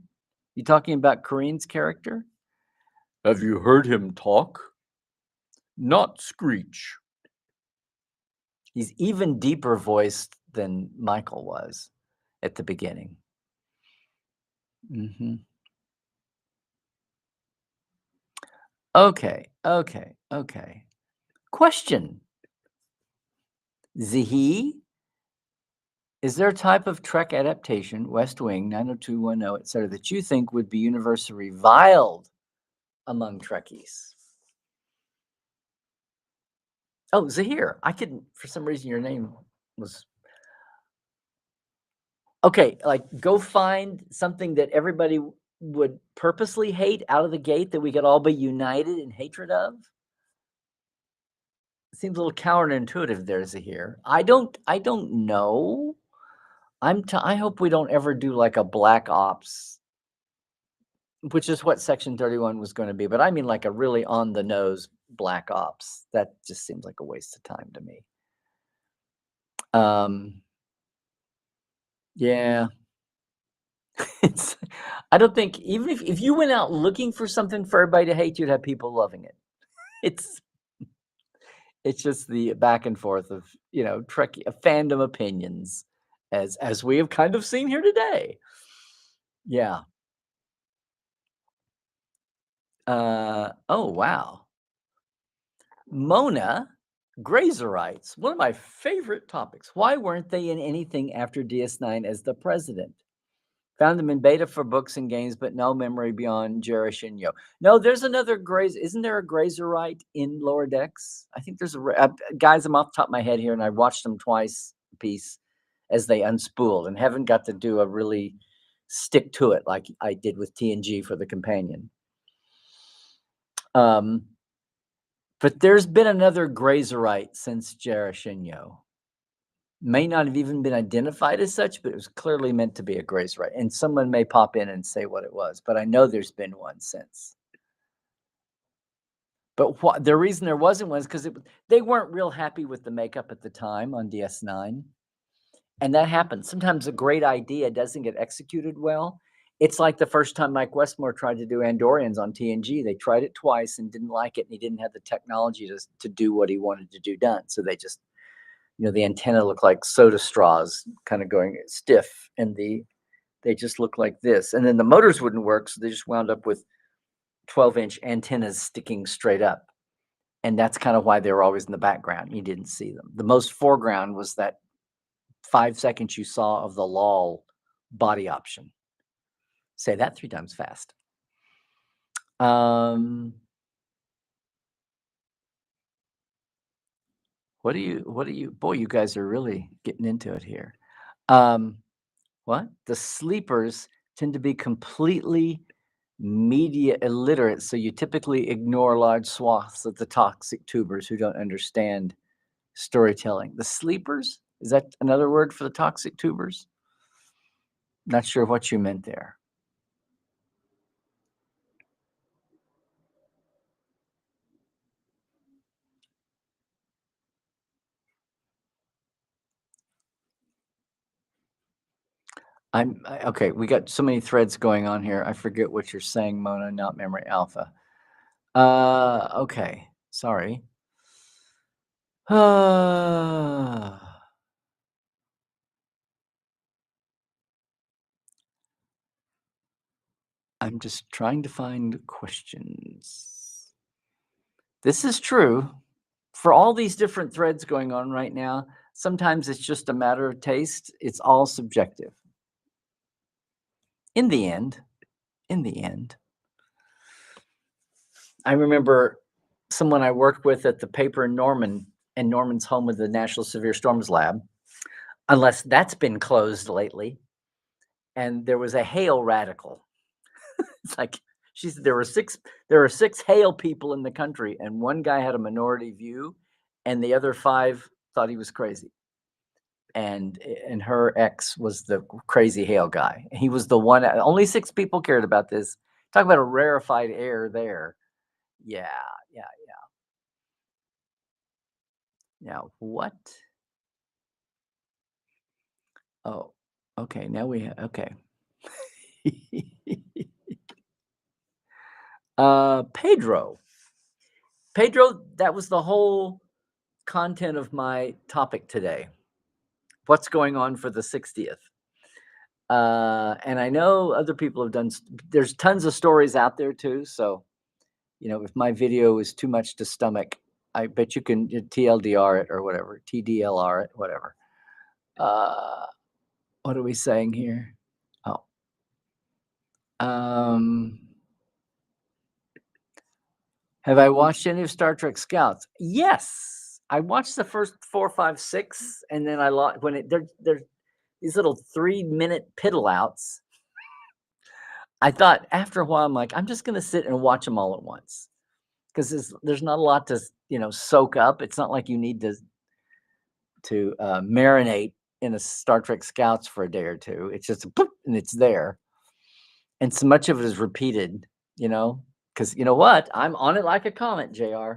You talking about Corinne's character? Have you heard him talk? Not Screech. He's even deeper voiced than Michael was at the beginning. Mm-hmm. Okay. Question. Zihi, is there a type of Trek adaptation, West Wing, 90210, etc., that you think would be universally reviled among Trekkies? Oh, Zahir. I couldn't, for some reason, your name was. Okay, like go find something that everybody would purposely hate out of the gate that we could all be united in hatred of. Seems a little counterintuitive there, Zahir. I don't know. I hope we don't ever do like a Black Ops, which is what Section 31 was going to be. But I mean like a really on the nose Black Ops. That just seems like a waste of time to me. Yeah. I don't think even if you went out looking for something for everybody to hate, you'd have people loving it. It's just the back and forth of, Trek fandom opinions as we have kind of seen here today. Yeah. Oh, wow. Mona Grazerites, one of my favorite topics. Why weren't they in anything after DS9 as the president? Found them in beta for books and games, but no memory beyond Jerish and Yo. No, there's another Graze. Isn't there a Grazerite in Lower Decks? I think there's guys. I'm off the top of my head here, and I watched them twice a piece as they unspooled, and haven't got to do a really stick to it like I did with TNG for the companion. Um, but there's been another Grazerite since Jarashinyo. May not have even been identified as such, but it was clearly meant to be a Grazerite. And someone may pop in and say what it was, but I know there's been one since. But the reason there wasn't one is because they weren't real happy with the makeup at the time on DS9. And that happens. Sometimes a great idea doesn't get executed well. It's like the first time Mike Westmore tried to do Andorians on TNG. They tried it twice and didn't like it, and he didn't have the technology to do what he wanted to do done. So they just, the antenna looked like soda straws, kind of going stiff, and they just look like this. And then the motors wouldn't work, so they just wound up with 12-inch antennas sticking straight up. And that's kind of why they were always in the background. You didn't see them. The most foreground was that 5 seconds you saw of the LOL body option. Say that 3 times fast. What do you boy, you guys are really getting into it here. What? The sleepers tend to be completely media illiterate, so you typically ignore large swaths of the toxic tubers who don't understand storytelling. The sleepers? Is that another word for the toxic tubers? Not sure what you meant there. Okay. We got so many threads going on here. I forget what you're saying, Mona, not memory alpha. Okay. Sorry. I'm just trying to find questions. This is true. For all these different threads going on right now, sometimes it's just a matter of taste. It's all subjective. In the end, I remember someone I worked with at the paper in Norman, and Norman's home with the National Severe Storms Lab, unless that's been closed lately. And there was a hail radical. It's like she said there are 6 hail people in the country, and one guy had a minority view, and the other 5 thought he was crazy. And her ex was the crazy hail guy. He was the one. Only 6 people cared about this. Talk about a rarefied air there. Yeah, yeah, yeah. Now what? Oh, okay. Now we have okay. Pedro. Pedro, that was the whole content of my topic today. What's going on for the 60th? And I know other people have done, there's tons of stories out there too. So, if my video is too much to stomach, I bet you can TLDR it or whatever, TDLR it, whatever. What are we saying here? Oh, have I watched any of Star Trek Scouts? Yes, I watched the first 4, 5, 6, and then I lost when they're these little 3-minute piddle outs. I thought after a while, I'm like, I'm just gonna sit and watch them all at once because there's not a lot to soak up. It's not like you need to marinate in a Star Trek Scouts for a day or two. It's just boop, and it's there, and so much of it is repeated. Because you know what? I'm on it like a comet, Jr.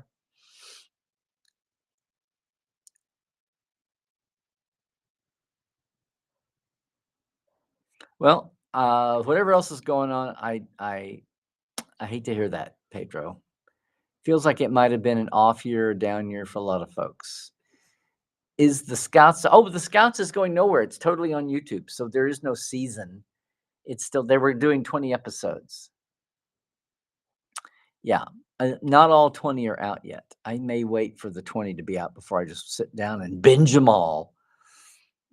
Well, whatever else is going on, I hate to hear that, Pedro. Feels like it might have been an off year, down year for a lot of folks. Is the Scouts oh, the Scouts is going nowhere. It's totally on YouTube, so there is no season. It's still they were doing 20 episodes. Yeah, not all 20 are out yet. I may wait for the 20 to be out before I just sit down and binge them all.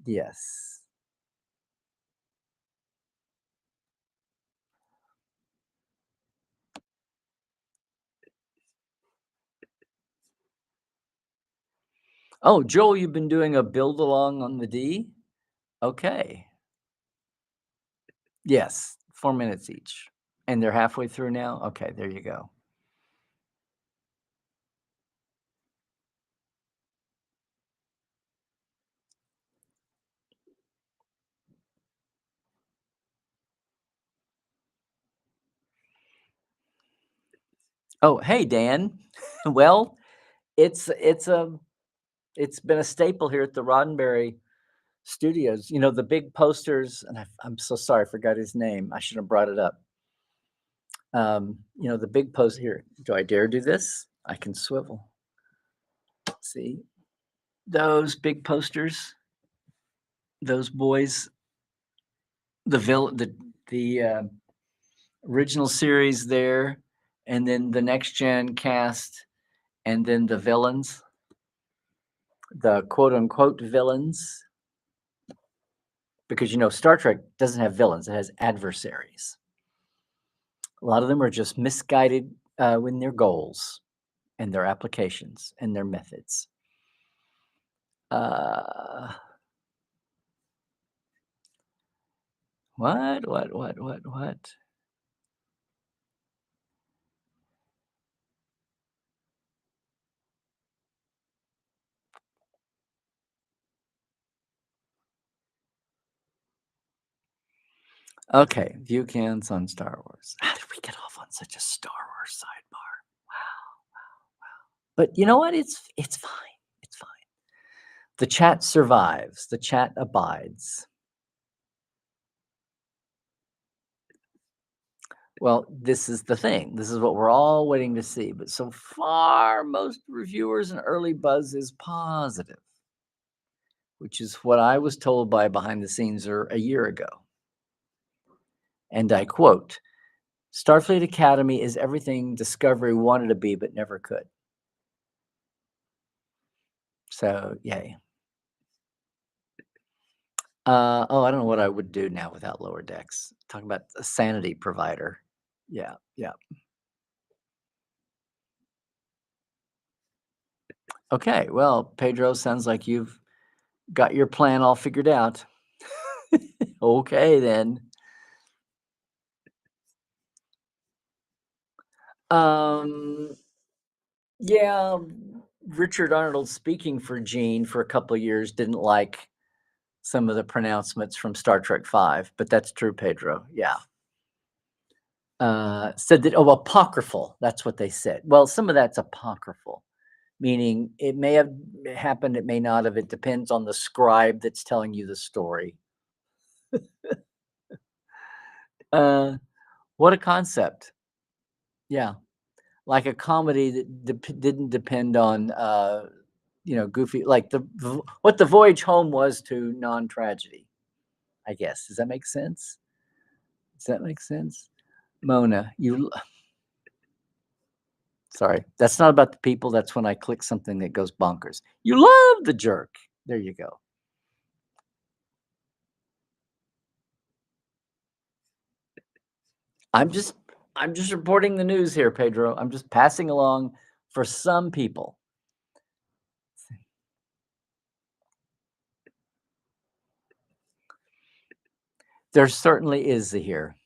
Yes. Oh, Joel, you've been doing a build along on the D? Okay. Yes, 4 minutes each. And they're halfway through now? Okay, there you go. Oh, hey, Dan. Well, it's it's a it's been a staple here at the Roddenberry Studios. You know, the big posters, and I'm so sorry, I forgot his name. I should have brought it up. You know, the big post here. Do I dare do this? I can swivel. See those big posters, those boys, the original series there, and then the next gen cast, and then the villains, the quote unquote villains, because you know Star Trek doesn't have villains; it has adversaries. A lot of them are just misguided in their goals and their applications and their methods. Uh, what? Okay, view cans on Star Wars. How did we get off on such a Star Wars sidebar? But you know what? It's fine. It's fine. The chat survives. The chat abides. Well, this is the thing. This is what we're all waiting to see. But so far, most reviewers and early buzz is positive, which is what I was told by behind the scenes a year ago. And I quote, Starfleet Academy is everything Discovery wanted to be but never could. So, yay. Oh, I don't know what I would do now without Lower Decks. Talking about a sanity provider. Yeah, yeah. Okay, well, Pedro, sounds like you've got your plan all figured out. Okay, then. Um, yeah, Richard Arnold speaking for Gene for a couple of years didn't like some of the pronouncements from Star Trek Five, but that's true, Pedro. Yeah. Said that, oh, apocryphal. That's what they said. Well, some of that's apocryphal, meaning it may have happened, it may not have. It depends on the scribe that's telling you the story. Uh, what a concept. Yeah. Like a comedy that didn't depend on, you know, goofy, like what the voyage home was to non-tragedy, I guess. Does that make sense? Does that make sense? Mona, sorry, that's not about the people. That's when I click something that goes bonkers. You love the jerk. There you go. I'm just I'm just reporting the news here, Pedro. I'm just passing along for some people. There certainly is a here.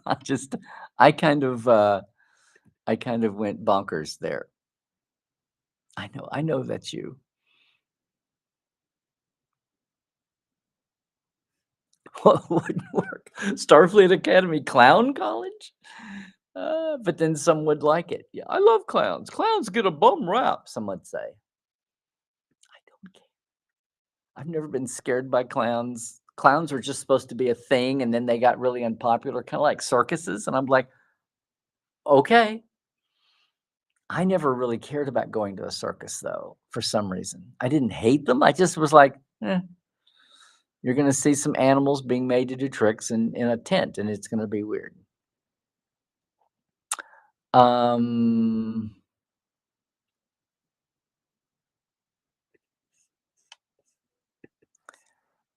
I just I kind of I kind of went bonkers there. I know that's you. What wouldn't work? Starfleet Academy Clown College? But then some would like it. Yeah, I love clowns. Clowns get a bum rap, some would say. I don't care. I've never been scared by clowns. Clowns were just supposed to be a thing, and then they got really unpopular, kind of like circuses. And I'm like, okay. I never really cared about going to a circus though, for some reason. I didn't hate them. I just was like, eh, you're going to see some animals being made to do tricks in a tent, and it's going to be weird. Um,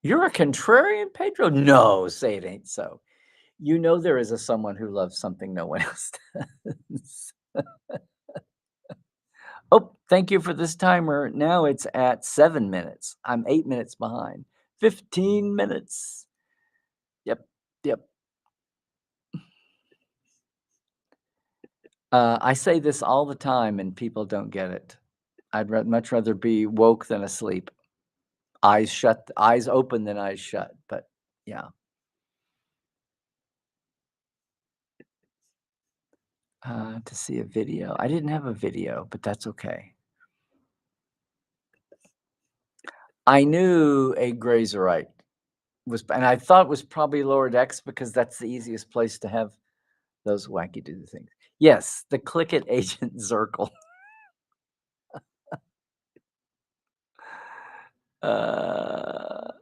you're a contrarian, Pedro? No, say it ain't so. You know there is a someone who loves something no one else does. Oh, thank you for this timer. Now it's at 7 minutes. I'm 8 minutes behind. 15 minutes. Yep, yep. I say this all the time and people don't get it. I'd much rather be woke than asleep. Eyes shut, eyes open than eyes shut. But yeah, to see a video. I didn't have a video, but that's okay. I knew a grazerite was, and I thought it was probably lower decks because that's the easiest place to have those wacky do things. Yes, the click it agent Zirkle. Uh,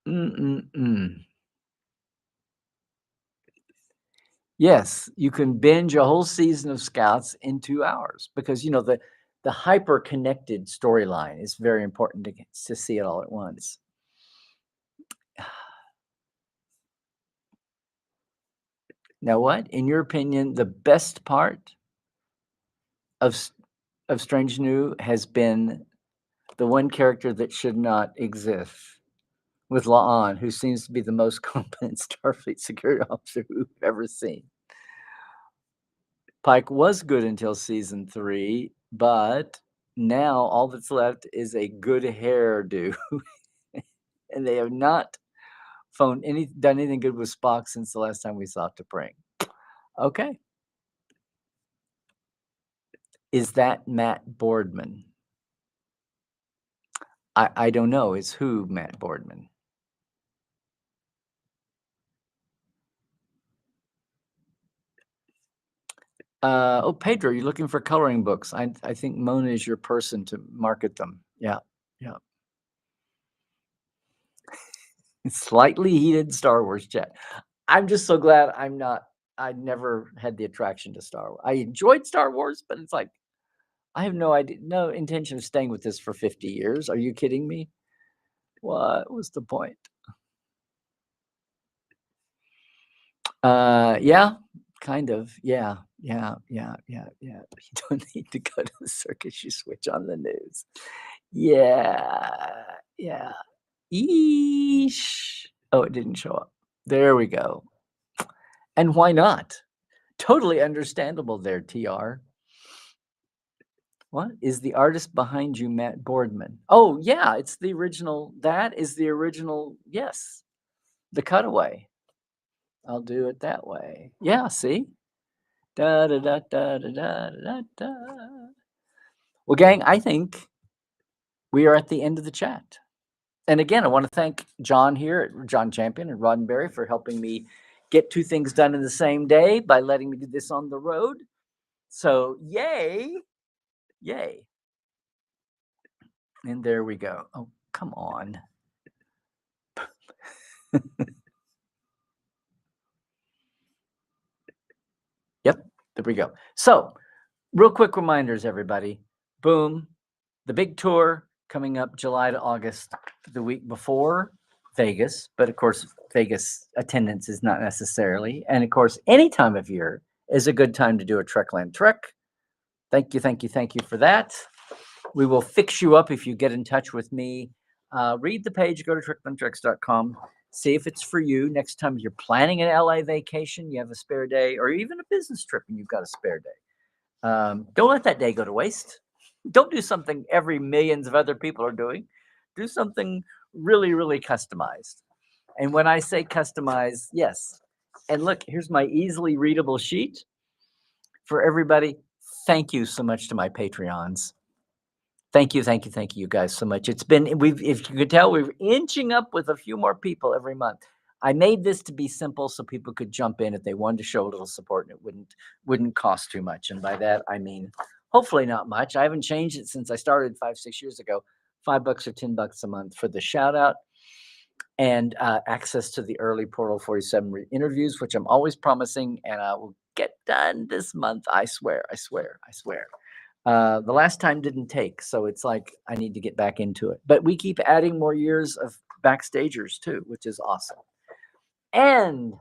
mm. Yes, you can binge a whole season of Scouts in 2 hours because, the hyper connected storyline is very important to see it all at once. Now what, in your opinion, the best part of S of Strange New has been the one character that should not exist with La'an, who seems to be the most competent Starfleet security officer we've ever seen. Pike was good until season 3, but now all that's left is a good hairdo. And they have not done anything good with Spock since the last time we saw T'Pring. Okay. Is that Matt Boardman? I don't know. Is who Matt Boardman? Oh, Pedro, you're looking for coloring books. I think Mona is your person to market them. Yeah, yeah. Slightly heated Star Wars chat. I'm just so glad I never had the attraction to Star Wars. I enjoyed Star Wars, but it's like, I have no idea, no intention of staying with this for 50 years. Are you kidding me? What was the point? Yeah, kind of. Yeah, yeah, yeah, yeah, yeah. You don't need to go to the circus. You switch on the news. Yeah, yeah. Eesh. Oh, it didn't show up. There we go. And why not? Totally understandable there, TR. What is the artist behind you, Matt Boardman? Oh, yeah, it's the original. That is the original. Yes, the cutaway. I'll do it that way. Yeah, see? Da da da da da da da da. Well, gang, I think we are at the end of the chat. And again, I want to thank John here at John Champion and Roddenberry for helping me get 2 things done in the same day by letting me do this on the road. So yay, yay. And there we go. Oh, come on. Yep, there we go. So real quick reminders, everybody. Boom, the big tour coming up July to August, the week before Vegas. But of course, Vegas attendance is not necessarily. And of course, any time of year is a good time to do a Trekland trek. Thank you, thank you, thank you for that. We will fix you up if you get in touch with me. Read the page, go to treklandtreks.com. See if it's for you. Next time you're planning an LA vacation, you have a spare day, or even a business trip and you've got a spare day. Don't let that day go to waste. Don't do something every millions of other people are doing. Do something really, really customized. And when I say customized, yes. And look, here's my easily readable sheet for everybody. Thank you so much to my Patreons. Thank you, thank you, thank you guys so much. It's been, if you could tell, we're inching up with a few more people every month. I made this to be simple so people could jump in if they wanted to show a little support, and it wouldn't cost too much. And by that I mean hopefully not much. I haven't changed it since I started 5, 6 years ago. $5 or $10 a month for the shout out and access to the early Portal 47 interviews, which I'm always promising, and I will get done this month. I swear, I swear, I swear. The last time didn't take, so it's like I need to get back into it. But we keep adding more years of backstagers too, which is awesome. And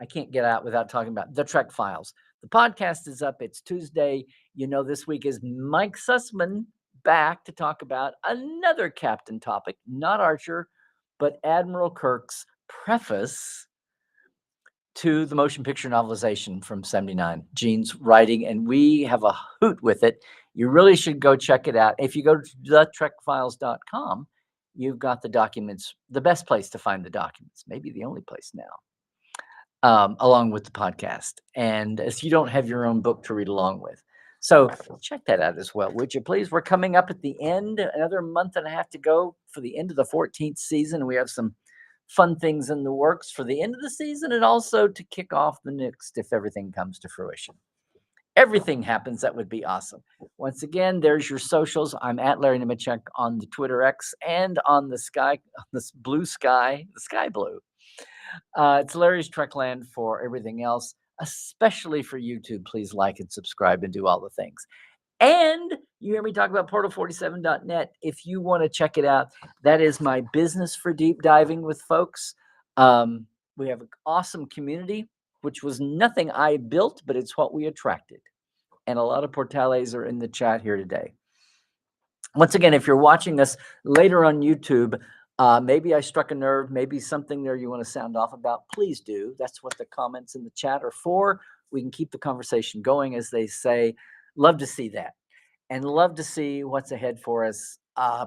I can't get out without talking about the Trek Files. The podcast is up. It's Tuesday. You know, this week is Mike Sussman back to talk about another captain topic, not Archer, but Admiral Kirk's preface to the motion picture novelization from '79, Gene's writing, and we have a hoot with it. You really should go check it out. If you go to thetrekfiles.com, you've got the documents, the best place to find the documents, maybe the only place now, along with the podcast. And as you don't have your own book to read along with. So check that out as well, would you please? We're coming up at the end, another month and a half to go for the end of the 14th season. We have some fun things in the works for the end of the season and also to kick off the next if everything comes to fruition. Everything happens, that would be awesome. Once again, there's your socials. I'm at Larry Nemechek on the Twitter X and on the sky, on this blue sky, the sky blue. It's Larry's Trekland for everything else, especially for YouTube. Please like and subscribe and do all the things. And you hear me talk about portal47.net. If you want to check it out, that is my business for deep diving with folks. We have an awesome community, which was nothing I built, but it's what we attracted. And a lot of Portales are in the chat here today. Once again, if you're watching us later on YouTube, maybe I struck a nerve, maybe something there you want to sound off about, please do. That's what the comments in the chat are for. We can keep the conversation going, as they say. Love to see that, and love to see what's ahead for us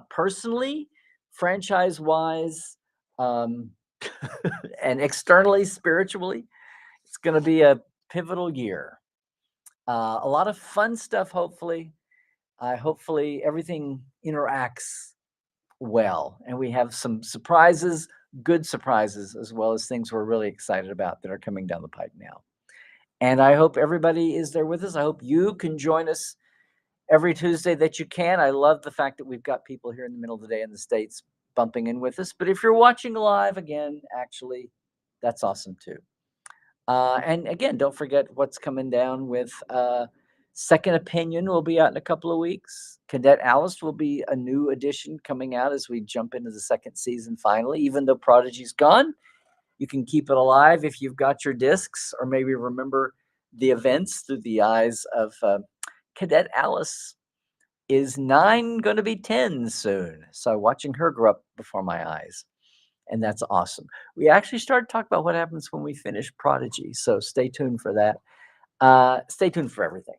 personally, franchise-wise, and externally, spiritually. It's going to be a pivotal year. A lot of fun stuff, hopefully. Hopefully everything interacts well, and we have some surprises, good surprises, as well as things we're really excited about that are coming down the pipe now. And I hope everybody is there with us. I hope you can join us every Tuesday that you can. I love the fact that we've got people here in the middle of the day in the States bumping in with us. But if you're watching live again, actually, that's awesome too. And again, don't forget what's coming down with Second Opinion will be out in a couple of weeks. Cadet Alice will be a new edition coming out as we jump into the second season finally. Even though Prodigy's gone, you can keep it alive if you've got your discs, or maybe remember the events through the eyes of Cadet Alice. Is 9 going to be 10 soon? So watching her grow up before my eyes. And that's awesome. We actually started talking about what happens when we finish Prodigy. So stay tuned for that. Stay tuned for everything.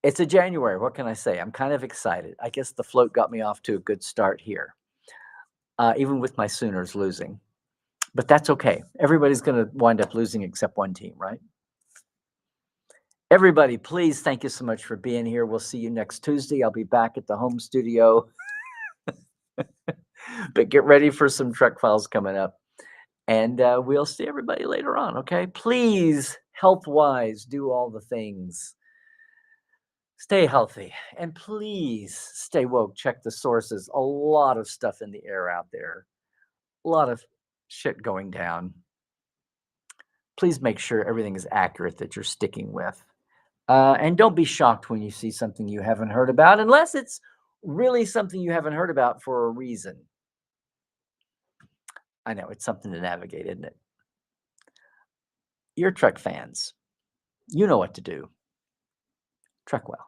It's a January. What can I say? I'm kind of excited. I guess the float got me off to a good start here, even with my Sooners losing. But that's okay. Everybody's going to wind up losing except one team, right? Everybody, please, thank you so much for being here. We'll see you next Tuesday. I'll be back at the home studio. But get ready for some Trek Files coming up. And we'll see everybody later on, okay? Please, health-wise, do all the things. Stay healthy. And please stay woke. Check the sources. A lot of stuff in the air out there. A lot of shit going down. Please make sure everything is accurate that you're sticking with. And don't be shocked when you see something you haven't heard about, unless it's really something you haven't heard about for a reason. I know, it's something to navigate, isn't it? You're Trek fans. You know what to do. Trek well.